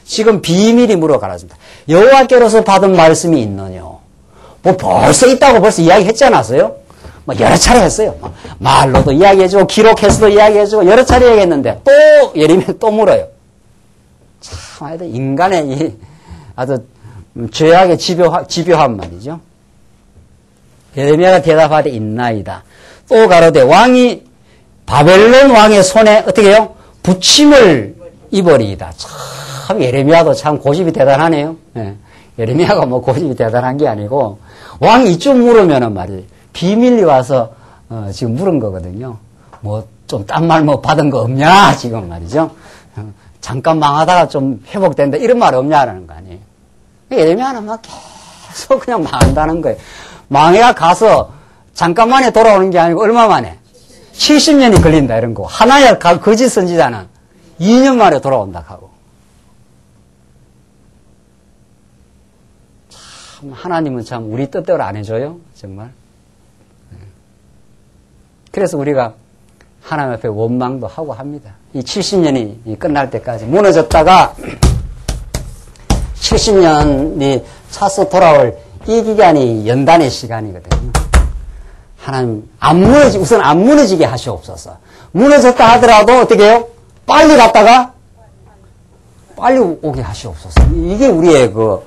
[SPEAKER 1] 지금 비밀이 물어가라집니다. 여호와께로서 받은 말씀이 있느냐? 뭐 벌써 있다고 벌써 이야기했지 않았어요? 뭐 여러 차례 했어요. 뭐 말로도 이야기해주고 기록해서도 이야기해주고 여러 차례 얘기했는데 또 예레미야 또 물어요. 참 하여튼 인간의 이 아주 죄악의 집요한 말이죠. 예레미야가 대답하되 있나이다. 또 가로되 왕이 바벨론 왕의 손에 어떻게 해요? 부침을 입으리이다. 참 예레미야도 참 고집이 대단하네요. 예. 예레미야가 뭐 고집이 대단한 게 아니고 왕이 이쪽 물으면은 말이에요. 비밀리 와서 지금 물은 거거든요. 뭐 좀 딴 말 뭐 받은 거 없냐 지금 말이죠. 잠깐 망하다가 좀 회복된다 이런 말 없냐라는 거 아니에요. 예레미야는 막 계속 그냥 망한다는 거예요. 망해가 가서 잠깐만에 돌아오는 게 아니고 얼마 만에? 70년이 걸린다 이런 거. 하나야 거짓 선지자는 2년 만에 돌아온다 하고. 참 하나님은 참 우리 뜻대로 안 해줘요. 정말. 그래서 우리가 하나님 앞에 원망도 하고 합니다. 이 70년이 끝날 때까지 무너졌다가 70년이 차서 돌아올 이 기간이 연단의 시간이거든요. 하나님 우선 안 무너지게 하시옵소서. 무너졌다 하더라도 어떻게 해요? 빨리 갔다가 빨리 오게 하시옵소서. 이게 우리의 그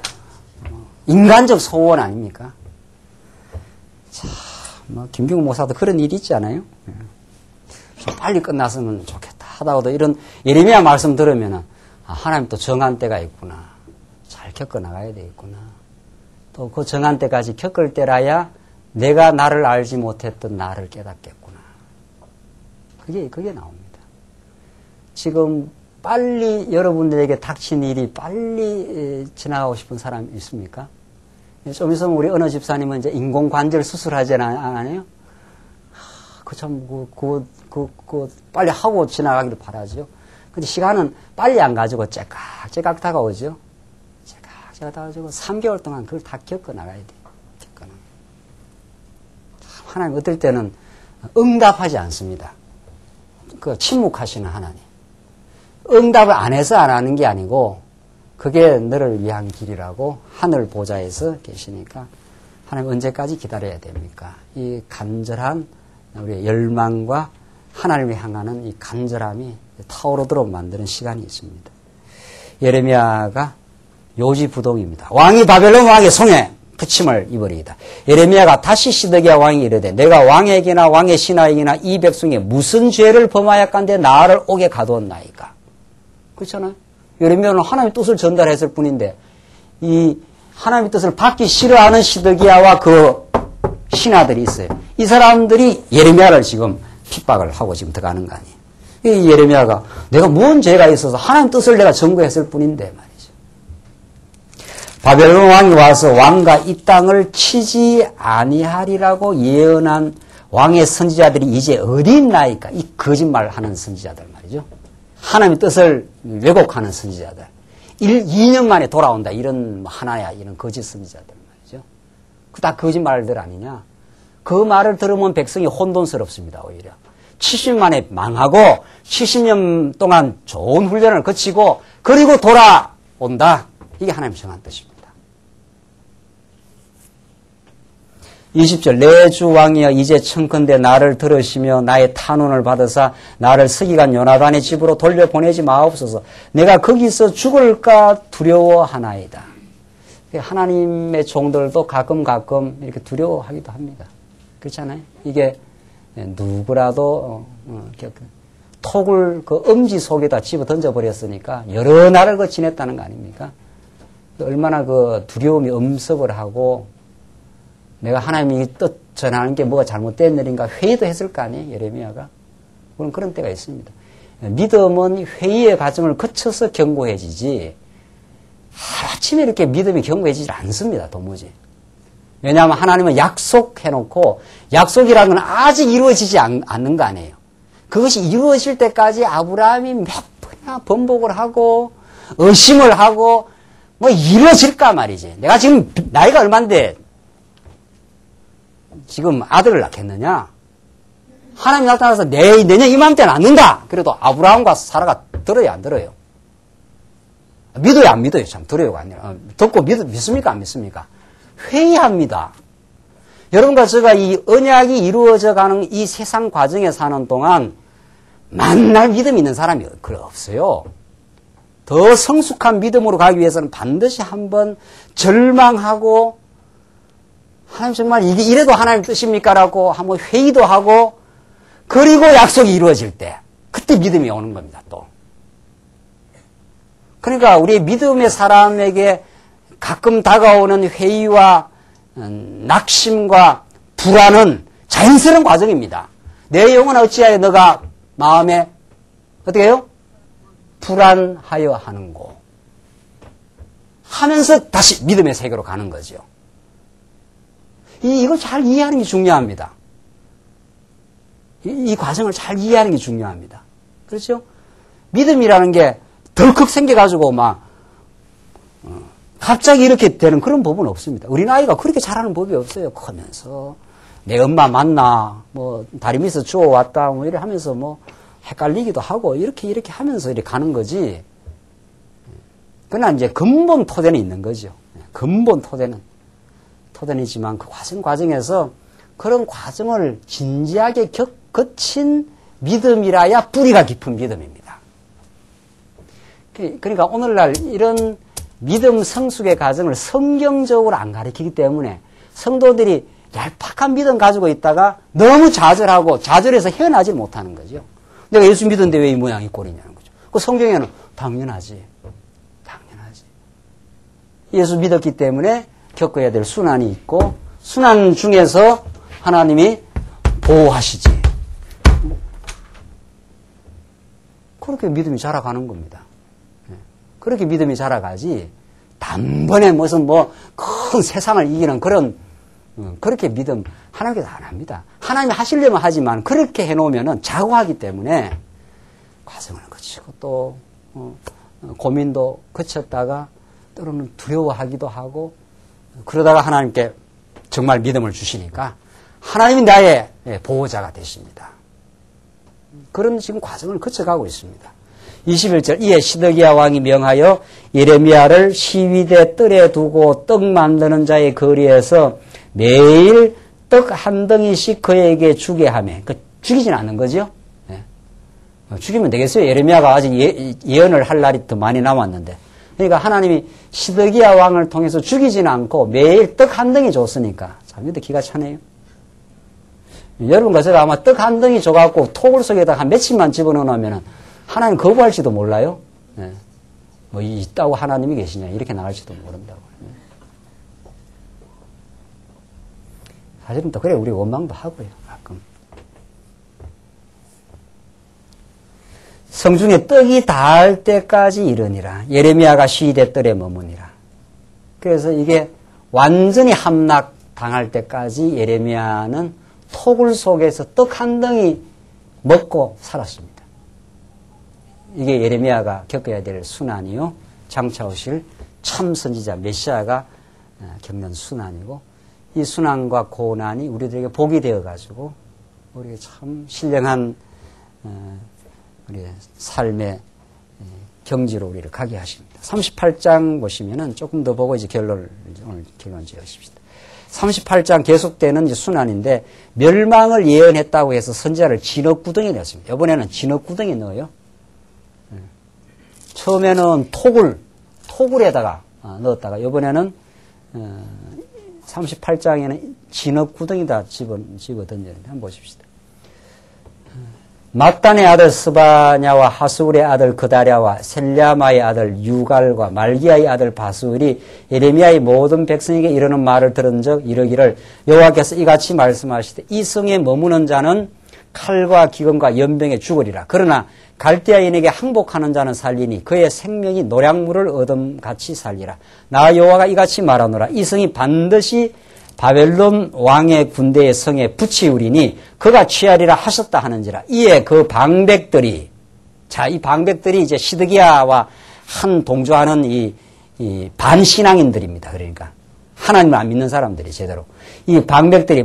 [SPEAKER 1] 인간적 소원 아닙니까? 참, 뭐 김경우 목사도 그런 일이 있지 않아요? 좀 빨리 끝났으면 좋겠다 하다가도 이런 예레미야 말씀 들으면은 하나님 또 정한 때가 있구나. 잘 겪어 나가야 되겠구나. 또 그 정한 때까지 겪을 때라야 내가 나를 알지 못했던 나를 깨닫겠구나. 그게 나옵니다. 지금 빨리 여러분들에게 닥친 일이 빨리 지나가고 싶은 사람 있습니까? 좀 있으면 우리 어느 집사님은 이제 인공관절 수술하지 않아요? 빨리 하고 지나가기를 바라죠. 근데 시간은 빨리 안 가지고 째깍째깍 다가오죠. 째깍째깍 다가오고 3개월 동안 그걸 다 겪어 나가야 돼요. 하나님 어떨 때는 응답하지 않습니다. 그 침묵하시는 하나님. 응답을 안 해서 안 하는 게 아니고 그게 너를 위한 길이라고 하늘 보좌에서 계시니까 하나님 언제까지 기다려야 됩니까? 이 간절한 우리의 열망과 하나님을 향하는 이 간절함이 타오르도록 만드는 시간이 있습니다. 예레미야가 요지부동입니다. 왕이 바벨론 왕의 손에 부침을 입으리이다. 예레미야가 다시 시드기야 왕이 이르되 내가 왕에게나 왕의 신하에게나 이 백성에 무슨 죄를 범하였건대 나를 오게 가두었나이까. 그렇잖아요. 예레미야는 하나님의 뜻을 전달했을 뿐인데 이 하나님의 뜻을 받기 싫어하는 시드기야와 그 신하들이 있어요. 이 사람들이 예레미야를 지금 핍박을 하고 지금 들어가는 거 아니에요. 이 예레미야가 내가 뭔 죄가 있어서 하나님 뜻을 내가 전거했을 뿐인데 말이죠. 바벨론 왕이 와서 왕과 이 땅을 치지 아니하리라고 예언한 왕의 선지자들이 이제 어디 있나이까? 이 거짓말하는 선지자들 말이죠. 하나님의 뜻을 왜곡하는 선지자들. 2년 만에 돌아온다. 이런 하나야 이런 거짓 선지자들 말이죠. 그 다 거짓말들 아니냐? 그 말을 들으면 백성이 혼돈스럽습니다. 오히려. 70년 만에 망하고 70년 동안 좋은 훈련을 거치고 그리고 돌아온다. 이게 하나님 정한 뜻입니다. 20절 내 주 왕이여 이제 청컨대 나를 들으시며 나의 탄원을 받으사 나를 서기관 요나단의 집으로 돌려보내지 마옵소서. 내가 거기서 죽을까 두려워하나이다. 하나님의 종들도 가끔 이렇게 두려워하기도 합니다. 그렇잖아요. 이게 누구라도 톡을 그 엄지 속에다 집어 던져버렸으니까 여러 날을 그 지냈다는 거 아닙니까? 얼마나 그 두려움이 엄습을 하고 내가 하나님이 뜻 전하는 게 뭐가 잘못된 일인가 회의도 했을 거 아니에요. 예레미야가. 물론 그런 때가 있습니다. 믿음은 회의의 과정을 거쳐서 견고해지지 아침에 이렇게 믿음이 견고해지지 않습니다. 도무지. 왜냐하면 하나님은 약속해놓고 약속이라는 건 아직 이루어지지 않는 거 아니에요. 그것이 이루어질 때까지 아브라함이 몇 번이나 번복을 하고 의심을 하고 뭐 이루어질까 말이지. 내가 지금 나이가 얼만데 지금 아들을 낳겠느냐? 하나님이 나타나서 내년 이맘때는 낳는다. 그래도 아브라함과 사라가 들어요, 안 들어요? 믿어요, 안 믿어요? 참 들어요가 아니라 듣고 믿습니까, 안 믿습니까? 회의합니다. 여러분과 제가 이 언약이 이루어져 가는 이 세상 과정에 사는 동안 만날 믿음 있는 사람이 없어요. 더 성숙한 믿음으로 가기 위해서는 반드시 한번 절망하고 하나님 정말 이게 이래도 하나님 뜻입니까? 라고 한번 회의도 하고 그리고 약속이 이루어질 때 그때 믿음이 오는 겁니다. 또. 그러니까 우리 믿음의 사람에게 가끔 다가오는 회의와 낙심과 불안은 자연스러운 과정입니다. 내 영혼 어찌하여 너가 마음에 어떻게 해요? 불안하여 하는고 하면서 다시 믿음의 세계로 가는 거죠. 이걸 잘 이해하는 게 중요합니다. 이 과정을 잘 이해하는 게 중요합니다. 그렇죠? 믿음이라는 게 덜컥 생겨가지고 갑자기 이렇게 되는 그런 법은 없습니다. 어린아이가 그렇게 잘하는 법이 없어요. 크면서 내 엄마 만나 다리 밑에서 주워왔다 이렇게 하면서 헷갈리기도 하고 이렇게 하면서 이렇게 가는 거지. 그러나 이제 근본 토대는 있는 거죠. 근본 토대이지만 그 과정에서 그런 과정을 진지하게 거친 믿음이라야 뿌리가 깊은 믿음입니다. 그러니까 오늘날 이런 믿음 성숙의 과정을 성경적으로 안 가르치기 때문에 성도들이 얄팍한 믿음 가지고 있다가 너무 좌절해서 헤어나질 못하는 거죠. 내가 예수 믿었는데 왜 이 모양이 꼴이냐는 거죠. 그 성경에는 당연하지. 예수 믿었기 때문에 겪어야 될 순환이 있고 순환 중에서 하나님이 보호하시지. 그렇게 믿음이 자라가는 겁니다. 그렇게 믿음이 자라가지 단번에 무슨 큰 세상을 이기는 그렇게 믿음 하나님께서 안 합니다. 하나님이 하시려면 하지만 그렇게 해놓으면 자고하기 때문에 과정을 거치고 또 고민도 거쳤다가 때로는 두려워하기도 하고 그러다가 하나님께 정말 믿음을 주시니까 하나님이 나의 보호자가 되십니다. 그런 지금 과정을 거쳐가고 있습니다. 21절 이에 시드기야 왕이 명하여 예레미야를 시위대 뜰에 두고 떡 만드는 자의 거리에서 매일 떡 한 덩이씩 그에게 주게 하며 죽이진 않는 거죠. 죽이면 되겠어요. 예레미야가 아직 예언을 할 날이 더 많이 남았는데 그러니까 하나님이 시드기야 왕을 통해서 죽이지는 않고 매일 떡 한 덩이 줬으니까 참 이것도 기가 차네요. 여러분과 제가 아마 떡 한 덩이 줘갖고 토굴 속에다 한 며칠만 집어넣으면 하나님 거부할지도 몰라요. 있다고 하나님이 계시냐 이렇게 나갈지도 모른다고. 사실은 또 그래 우리 원망도 하고요. 가끔. 성중에 떡이 닿을 때까지 이르니라. 예레미야가 시위대 뜰에 머무니라. 그래서 이게 완전히 함락 당할 때까지 예레미야는 토굴 속에서 떡 한 덩이 먹고 살았습니다. 이게 예레미야가 겪어야 될 순환이요. 장차 오실 참 선지자 메시아가 겪는 순환이고 이 순환과 고난이 우리들에게 복이 되어가지고 우리에게 참 신령한 우리의 삶의 경지로 우리를 가게 하십니다. 38장 보시면은 조금 더 보고 이제 오늘 결론 지으십시다. 38장 계속되는 이제 순환인데 멸망을 예언했다고 해서 선지자를 진흙구덩이에 넣었습니다. 이번에는 진흙구덩이에 넣어요. 처음에는 토굴에다가 넣었다가 이번에는 38장에는 진흙구덩이다 집어 던졌는데 한번 보십시다. mat단의 아들 스바냐와 하수울의 아들 그다랴와 셀랴마의 아들 유갈과 말기야의 아들 바수울이 예레미야의 모든 백성에게 이르는 말을 들은 적 이르기를 여호와께서 이같이 말씀하시되 이 성에 머무는 자는 칼과 기근과 연병에 죽으리라. 그러나 갈대아인에게 항복하는 자는 살리니 그의 생명이 노량물을 얻음같이 살리라. 나 여호와가 이같이 말하노라. 이 성이 반드시 바벨론 왕의 군대의 성에 붙이우리니 그가 취하리라 하셨다 하는지라. 이에 그 방백들이 이 방백들이 이제 시드기야와 한 동조하는 이 반신앙인들입니다. 그러니까 하나님을 안 믿는 사람들이 제대로 이 방백들이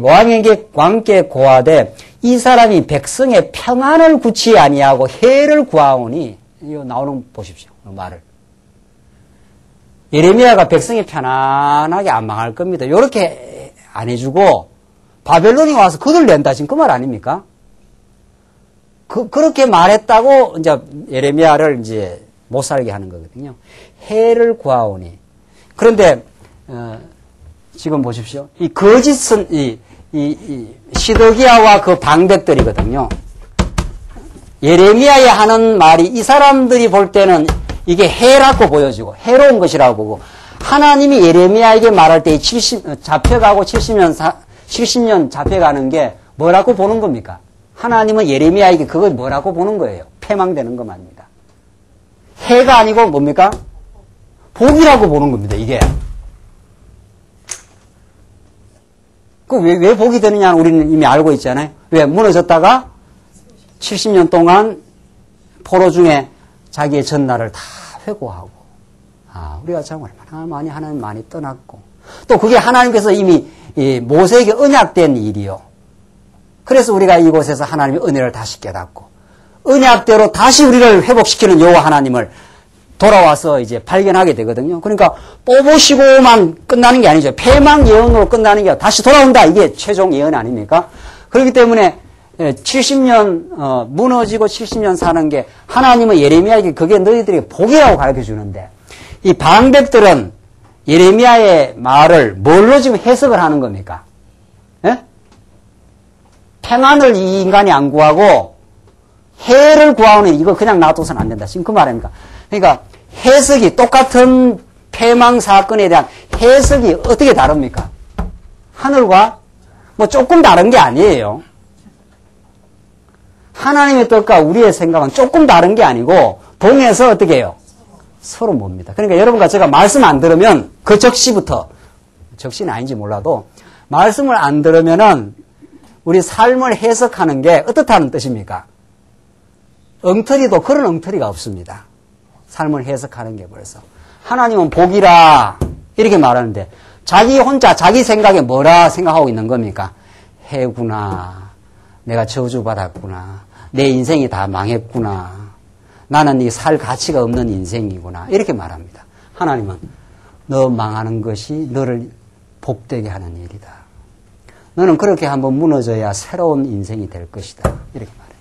[SPEAKER 1] 왕께 고하되 이 사람이 백성의 평안을 구치 아니하고 해를 구하오니 이거 나오는 보십시오. 말을 예레미야가 백성이 편안하게 안 망할 겁니다. 이렇게 안 해주고 바벨론이 와서 그들 낸다. 지금 그 말 아닙니까? 그렇게 말했다고 이제 예레미야를 이제 못 살게 하는 거거든요. 해를 구하오니. 그런데, 지금 보십시오. 이 거짓은, 시드기야와 그 방백들이거든요. 예레미야에 하는 말이 이 사람들이 볼 때는 이게 해라고 보여지고, 해로운 것이라고 보고, 하나님이 예레미야에게 말할 때 70년 잡혀가는 게 뭐라고 보는 겁니까? 하나님은 예레미야에게 그걸 뭐라고 보는 거예요? 패망되는 것만입니다. 해가 아니고 뭡니까? 복이라고 보는 겁니다, 이게. 왜 복이 되느냐는 우리는 이미 알고 있잖아요. 왜? 무너졌다가 70년 동안 포로 중에 자기의 전날을 다 회고하고, 우리가 참 얼마나 많이 하나님 많이 떠났고, 또 그게 하나님께서 이미 모세에게 언약된 일이요. 그래서 우리가 이곳에서 하나님의 은혜를 다시 깨닫고, 언약대로 다시 우리를 회복시키는 여호와 하나님을 돌아와서 이제 발견하게 되거든요. 그러니까 뽑으시고만 끝나는 게 아니죠. 패망 예언으로 끝나는 게 아니라 다시 돌아온다. 이게 최종 예언 아닙니까? 그렇기 때문에 70년 무너지고 70년 사는 게 하나님은 예레미야에게 그게 너희들에게 복이라고 가르쳐 주는데, 이 방백들은 예레미야의 말을 뭘로 지금 해석을 하는 겁니까? 예? 평안을 이 인간이 안 구하고 해를 구하오니 이거 그냥 놔둬서는 안 된다. 지금 그 말입니까? 그러니까 해석이 똑같은 패망 사건에 대한 해석이 어떻게 다릅니까? 하늘과 뭐 조금 다른 게 아니에요. 하나님의 뜻과 우리의 생각은 조금 다른 게 아니고 동에서 어떻게 해요? 서로 뭡니다. 그러니까 여러분과 제가 말씀 안 들으면 그 적시는 아닌지 몰라도 말씀을 안 들으면은 우리 삶을 해석하는 게 어떻다는 뜻입니까? 엉터리도 그런 엉터리가 없습니다. 삶을 해석하는 게 벌써. 하나님은 복이라 이렇게 말하는데 자기 혼자 자기 생각에 뭐라 생각하고 있는 겁니까? 해구나. 내가 저주받았구나. 내 인생이 다 망했구나. 나는 이 살 가치가 없는 인생이구나. 이렇게 말합니다. 하나님은 너 망하는 것이 너를 복되게 하는 일이다. 너는 그렇게 한번 무너져야 새로운 인생이 될 것이다. 이렇게 말해요.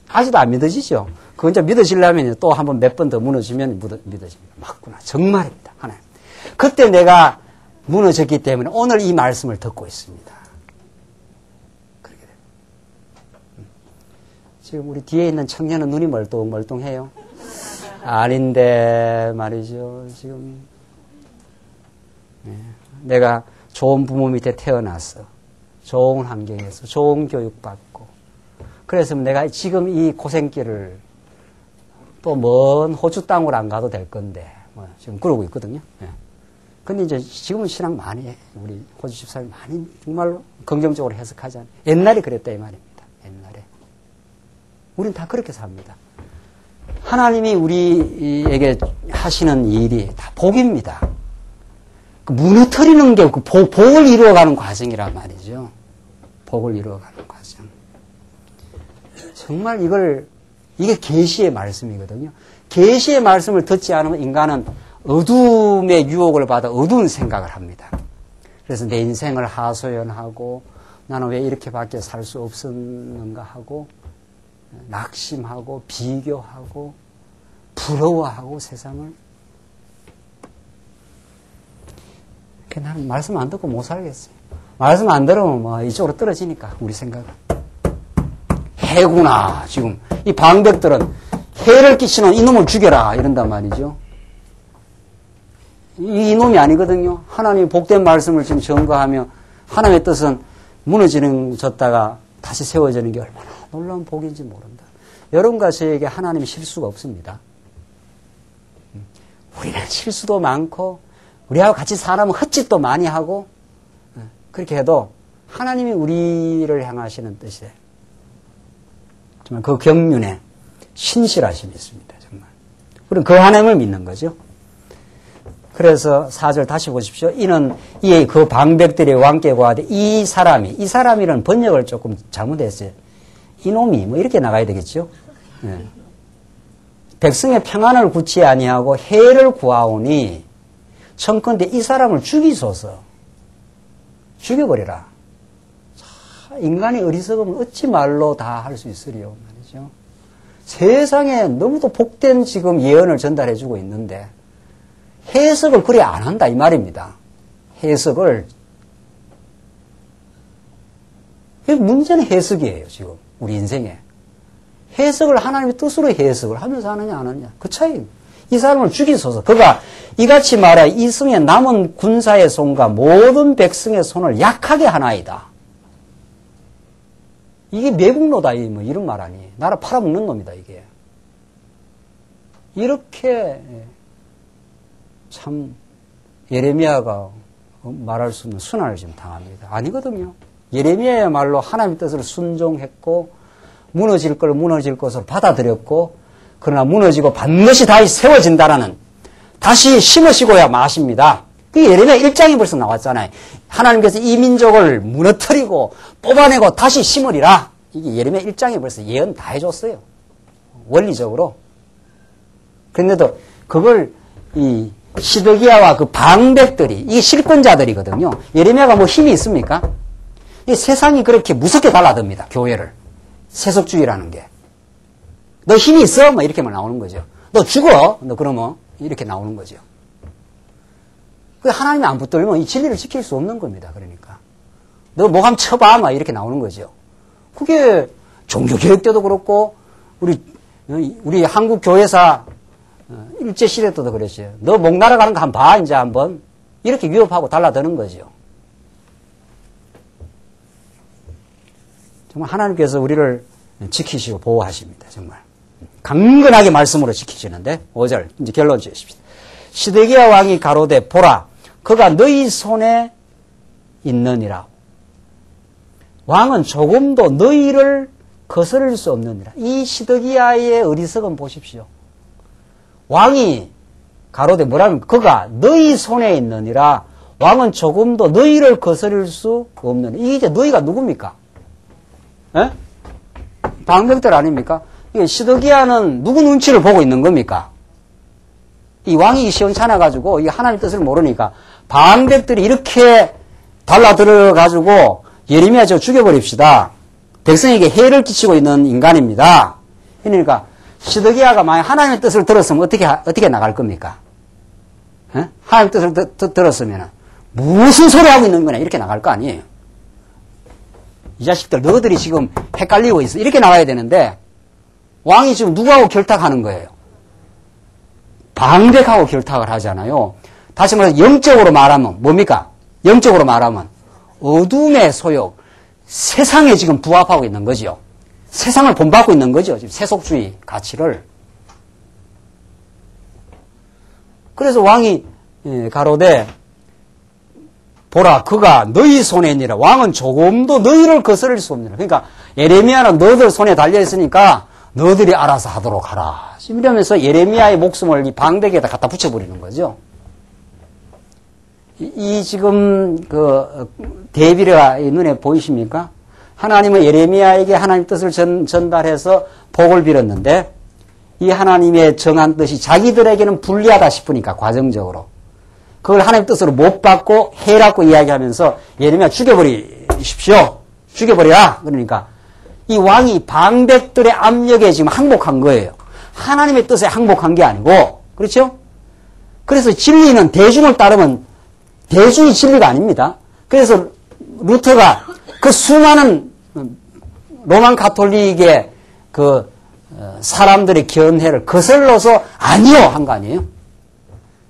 [SPEAKER 1] 아직도 안 믿어지죠? 그건 이제 믿어지려면 또 한번 몇 번 더 무너지면 믿어집니다. 맞구나. 정말입니다. 하나님. 그때 내가 무너졌기 때문에 오늘 이 말씀을 듣고 있습니다. 그렇게 됩니다. 지금 우리 뒤에 있는 청년은 눈이 멀뚱멀뚱해요. 아닌데 말이죠. 지금 내가 좋은 부모 밑에 태어났어. 좋은 환경에서 좋은 교육받고. 그래서 내가 지금 이 고생길을 또 먼 호주 땅으로 안 가도 될 건데 지금 그러고 있거든요. 근데 이제 지금은 신앙 많이 해. 우리 호주 집사님 많이 정말로 긍정적으로 해석하잖아요. 옛날에 그랬다 이 말입니다. 옛날에. 우린 다 그렇게 삽니다. 하나님이 우리에게 하시는 일이 다 복입니다. 무너뜨리는 게 복을 이루어가는 과정이란 말이죠. 복을 이루어가는 과정. 정말 이게 계시의 말씀이거든요. 계시의 말씀을 듣지 않으면 인간은 어둠의 유혹을 받아 어두운 생각을 합니다. 그래서 내 인생을 하소연하고 나는 왜 이렇게밖에 살 수 없었는가 하고 낙심하고 비교하고 부러워하고 세상을. 나는 말씀 안 듣고 못 살겠어요. 말씀 안 들으면 뭐 이쪽으로 떨어지니까 우리 생각은. 해구나. 지금 이 방백들은 해를 끼치는 이놈을 죽여라 이런단 말이죠. 이놈이 아니거든요. 하나님이 복된 말씀을 지금 전거하며 하나님의 뜻은 무너졌다가 다시 세워지는 게 얼마나 놀라운 복인지 모른다. 여러분과 저에게 하나님이 실수가 없습니다. 우리는 실수도 많고 우리하고 같이 사람은 헛짓도 많이 하고 그렇게 해도 하나님이 우리를 향하시는 뜻이에요. 정말 그 경륜에 신실하심이 있습니다. 정말. 우리는 그 하나님을 믿는 거죠. 그래서 4절 다시 보십시오. 이는 이 그 방백들의 왕께 구하되 이 사람이라는 번역을 조금 잘못했어요. 이놈이 뭐 이렇게 나가야 되겠죠. 네. 백성의 평안을 구치 아니하고 해를 구하오니 청컨대 이 사람을 죽이소서. 죽여버려라. 자, 인간의 어리석음을 어찌 말로 다 할 수 있으리요 말이죠. 세상에 너무도 복된 지금 예언을 전달해주고 있는데 해석을 그래 안 한다 이 말입니다. 해석을. 문제는 해석이에요 지금 우리 인생에. 해석을 하나님의 뜻으로 해석을 하면서 하느냐 안 하느냐 그 차이. 이 사람을 죽이소서. 그가 이같이 말하여 이 성에 남은 군사의 손과 모든 백성의 손을 약하게 하나이다. 이게 매국노다 뭐 이런 말 아니에요. 나라 팔아먹는 놈이다 이게. 이렇게 참 예레미야가 말할 수 없는 순환을 지금 당합니다. 아니거든요. 예레미야야말로 하나님의 뜻을 순종했고 무너질 걸 무너질 것으로 받아들였고 그러나 무너지고 반드시 다시 세워진다라는 다시 심으시고야 마십니다. 그게 예레미야 1장이 벌써 나왔잖아요. 하나님께서 이 민족을 무너뜨리고 뽑아내고 다시 심으리라. 이게 예레미야 1장이 벌써 예언 다 해줬어요. 원리적으로. 그런데도 그걸 이 시드기야와 그 방백들이 이게 실권자들이거든요. 예레미야가 뭐 힘이 있습니까? 이 세상이 그렇게 무섭게 달라듭니다. 교회를. 세속주의라는 게. 너 힘이 있어? 뭐 이렇게만 나오는 거죠. 너 죽어? 너 그러면 이렇게 나오는 거죠. 그 하나님이 안 붙들면 이 진리를 지킬 수 없는 겁니다. 그러니까. 너 목 한번 쳐봐? 막 이렇게 나오는 거죠. 그게 종교개혁 때도 그렇고 우리 한국 교회사 일제시대 때도 그랬어요. 너 목 날아가는 거 한번 봐, 이제 한번. 이렇게 위협하고 달라드는 거죠. 정말 하나님께서 우리를 지키시고 보호하십니다. 정말. 강건하게 말씀으로 지키시는데 5절 이제 결론 지으십시다. 시드기야 왕이 가로되 보라 그가 너희 손에 있느니라. 왕은 조금도 너희를 거스를 수 없느니라. 이 시드기야의 어리석음 보십시오. 왕이 가로되 뭐라면 그가 너희 손에 있느니라. 왕은 조금도 너희를 거스릴 수 없느니라. 이게 이제 너희가 누굽니까? 에? 방백들 아닙니까? 시드기야는 누구 눈치를 보고 있는 겁니까? 이 왕이 시원찮아가지고 이 하나님의 뜻을 모르니까 방백들이 이렇게 달라들어가지고 예레미야 저 죽여버립시다. 백성에게 해를 끼치고 있는 인간입니다. 그러니까 시드기야가 만약 하나님의 뜻을 들었으면 어떻게 나갈 겁니까? 에? 하나님의 뜻을 들었으면 무슨 소리 하고 있는 거냐 이렇게 나갈 거 아니에요. 이 자식들 너희들이 지금 헷갈리고 있어 이렇게 나와야 되는데 왕이 지금 누구하고 결탁하는 거예요? 방백하고 결탁을 하잖아요. 다시 말해서 영적으로 말하면 뭡니까? 영적으로 말하면 어둠의 소욕, 세상에 지금 부합하고 있는 거죠. 세상을 본받고 있는 거죠. 지금 세속주의 가치를. 그래서 왕이 가로되 보라 그가 너희 손에 있니라. 왕은 조금도 너희를 거스릴 수 없느니라. 그러니까 예레미야는 너희들 손에 달려있으니까 너희들이 알아서 하도록 하라. 이러면서 예레미야의 목숨을 이 방백에다 갖다 붙여버리는 거죠. 이 지금 그 대비가 눈에 보이십니까? 하나님은 예레미야에게 하나님 뜻을 전달해서 복을 빌었는데 이 하나님의 정한 뜻이 자기들에게는 불리하다 싶으니까 과정적으로 그걸 하나님 뜻으로 못 받고 해라고 이야기하면서 예레미야 죽여버리십시오. 죽여버리라. 그러니까 이 왕이 방백들의 압력에 지금 항복한 거예요. 하나님의 뜻에 항복한 게 아니고 그렇죠? 그래서 진리는 대중을 따르면 대중이 진리가 아닙니다. 그래서 루터가 그 수많은 로만 가톨릭의 그 사람들의 견해를 거슬러서 아니요 한 거 아니에요?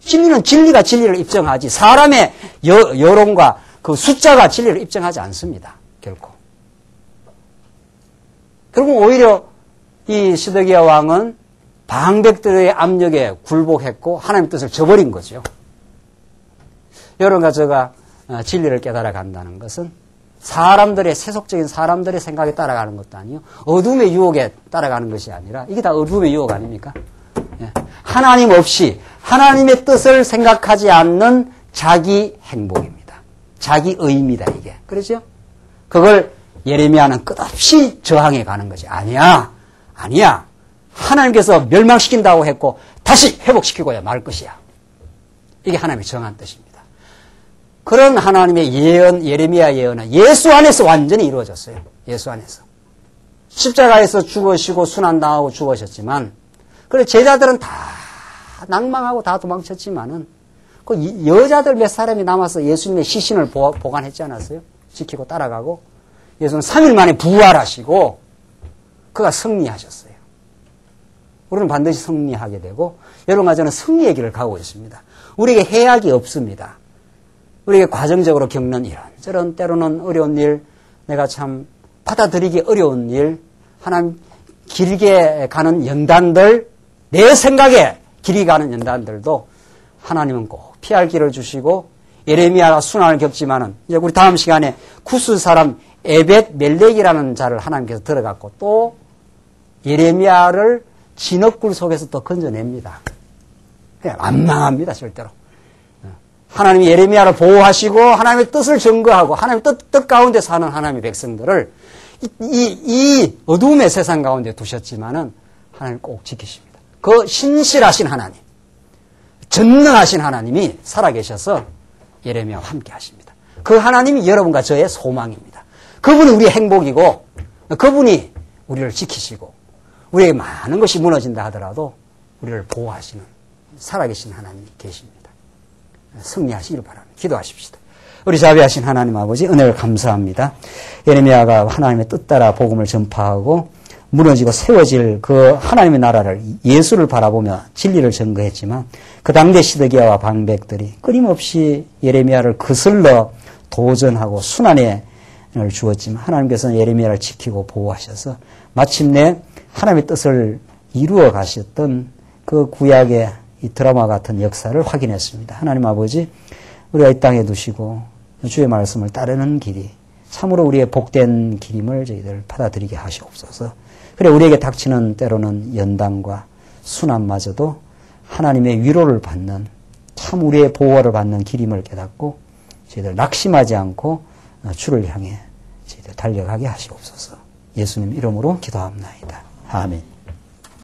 [SPEAKER 1] 진리는 진리가 진리를 입증하지 사람의 여론과 그 숫자가 진리를 입증하지 않습니다. 결코. 결국 오히려 이 시드기야 왕은 방백들의 압력에 굴복했고 하나님의 뜻을 저버린 거죠. 여러분과 제가 진리를 깨달아 간다는 것은 사람들의 세속적인 사람들의 생각에 따라가는 것도 아니요. 어둠의 유혹에 따라가는 것이 아니라 이게 다 어둠의 유혹 아닙니까? 하나님 없이 하나님의 뜻을 생각하지 않는 자기 행복입니다. 자기 의입니다. 이게. 그렇죠? 그걸 예레미야는 끝없이 저항해 가는 것이 아니야. 아니야. 하나님께서 멸망시킨다고 했고 다시 회복시키고야 말 것이야. 이게 하나님의 정한 뜻입니다. 그런 하나님의 예언, 예레미야 예언은 예수 안에서 완전히 이루어졌어요. 예수 안에서. 십자가에서 죽으시고 순환당하고 죽으셨지만, 그래 제자들은 다 낭망하고 다 도망쳤지만은, 그 여자들 몇 사람이 남아서 예수님의 시신을 보관했지 않았어요? 지키고 따라가고, 예수는 3일 만에 부활하시고, 그가 승리하셨어요. 우리는 반드시 승리하게 되고, 여러분과 저는 승리의 길을 가고 있습니다. 우리에게 해악이 없습니다. 우리에게 과정적으로 겪는 이런저런 때로는 어려운 일, 내가 참 받아들이기 어려운 일, 하나님 길게 가는 연단들, 내 생각에 길이 가는 연단들도 하나님은 꼭 피할 길을 주시고, 예레미야가 순환을 겪지만은, 이제 우리 다음 시간에 구스 사람 에벳 멜렉이라는 자를 하나님께서 들어갔고, 또 예레미야를 진흙굴 속에서 또 건져냅니다. 안 망합니다, 절대로. 하나님이 예레미야를 보호하시고 하나님의 뜻을 증거하고 하나님의 뜻 가운데 사는 하나님의 백성들을 이 어두움의 세상 가운데 두셨지만은 하나님 꼭 지키십니다. 그 신실하신 하나님, 전능하신 하나님이 살아계셔서 예레미야와 함께 하십니다. 그 하나님이 여러분과 저의 소망입니다. 그분이 우리의 행복이고 그분이 우리를 지키시고 우리에게 많은 것이 무너진다 하더라도 우리를 보호하시는 살아계신 하나님이 계십니다. 승리하시길 바랍니다. 기도하십시다. 우리 자비하신 하나님 아버지 은혜를 감사합니다. 예레미야가 하나님의 뜻 따라 복음을 전파하고 무너지고 세워질 그 하나님의 나라를 예수를 바라보며 진리를 증거했지만 그 당대 시드기야와 방백들이 끊임없이 예레미야를 거슬러 도전하고 순환을 주었지만 하나님께서는 예레미야를 지키고 보호하셔서 마침내 하나님의 뜻을 이루어 가셨던 그 구약의 이 드라마 같은 역사를 확인했습니다. 하나님 아버지, 우리가 이 땅에 두시고 주의 말씀을 따르는 길이 참으로 우리의 복된 길임을 저희들 받아들이게 하시옵소서. 그래 우리에게 닥치는 때로는 연단과 순환마저도 하나님의 위로를 받는 참 우리의 보호를 받는 길임을 깨닫고 저희들 낙심하지 않고 주를 향해 저희들 달려가게 하시옵소서. 예수님 이름으로 기도합나이다. 아멘.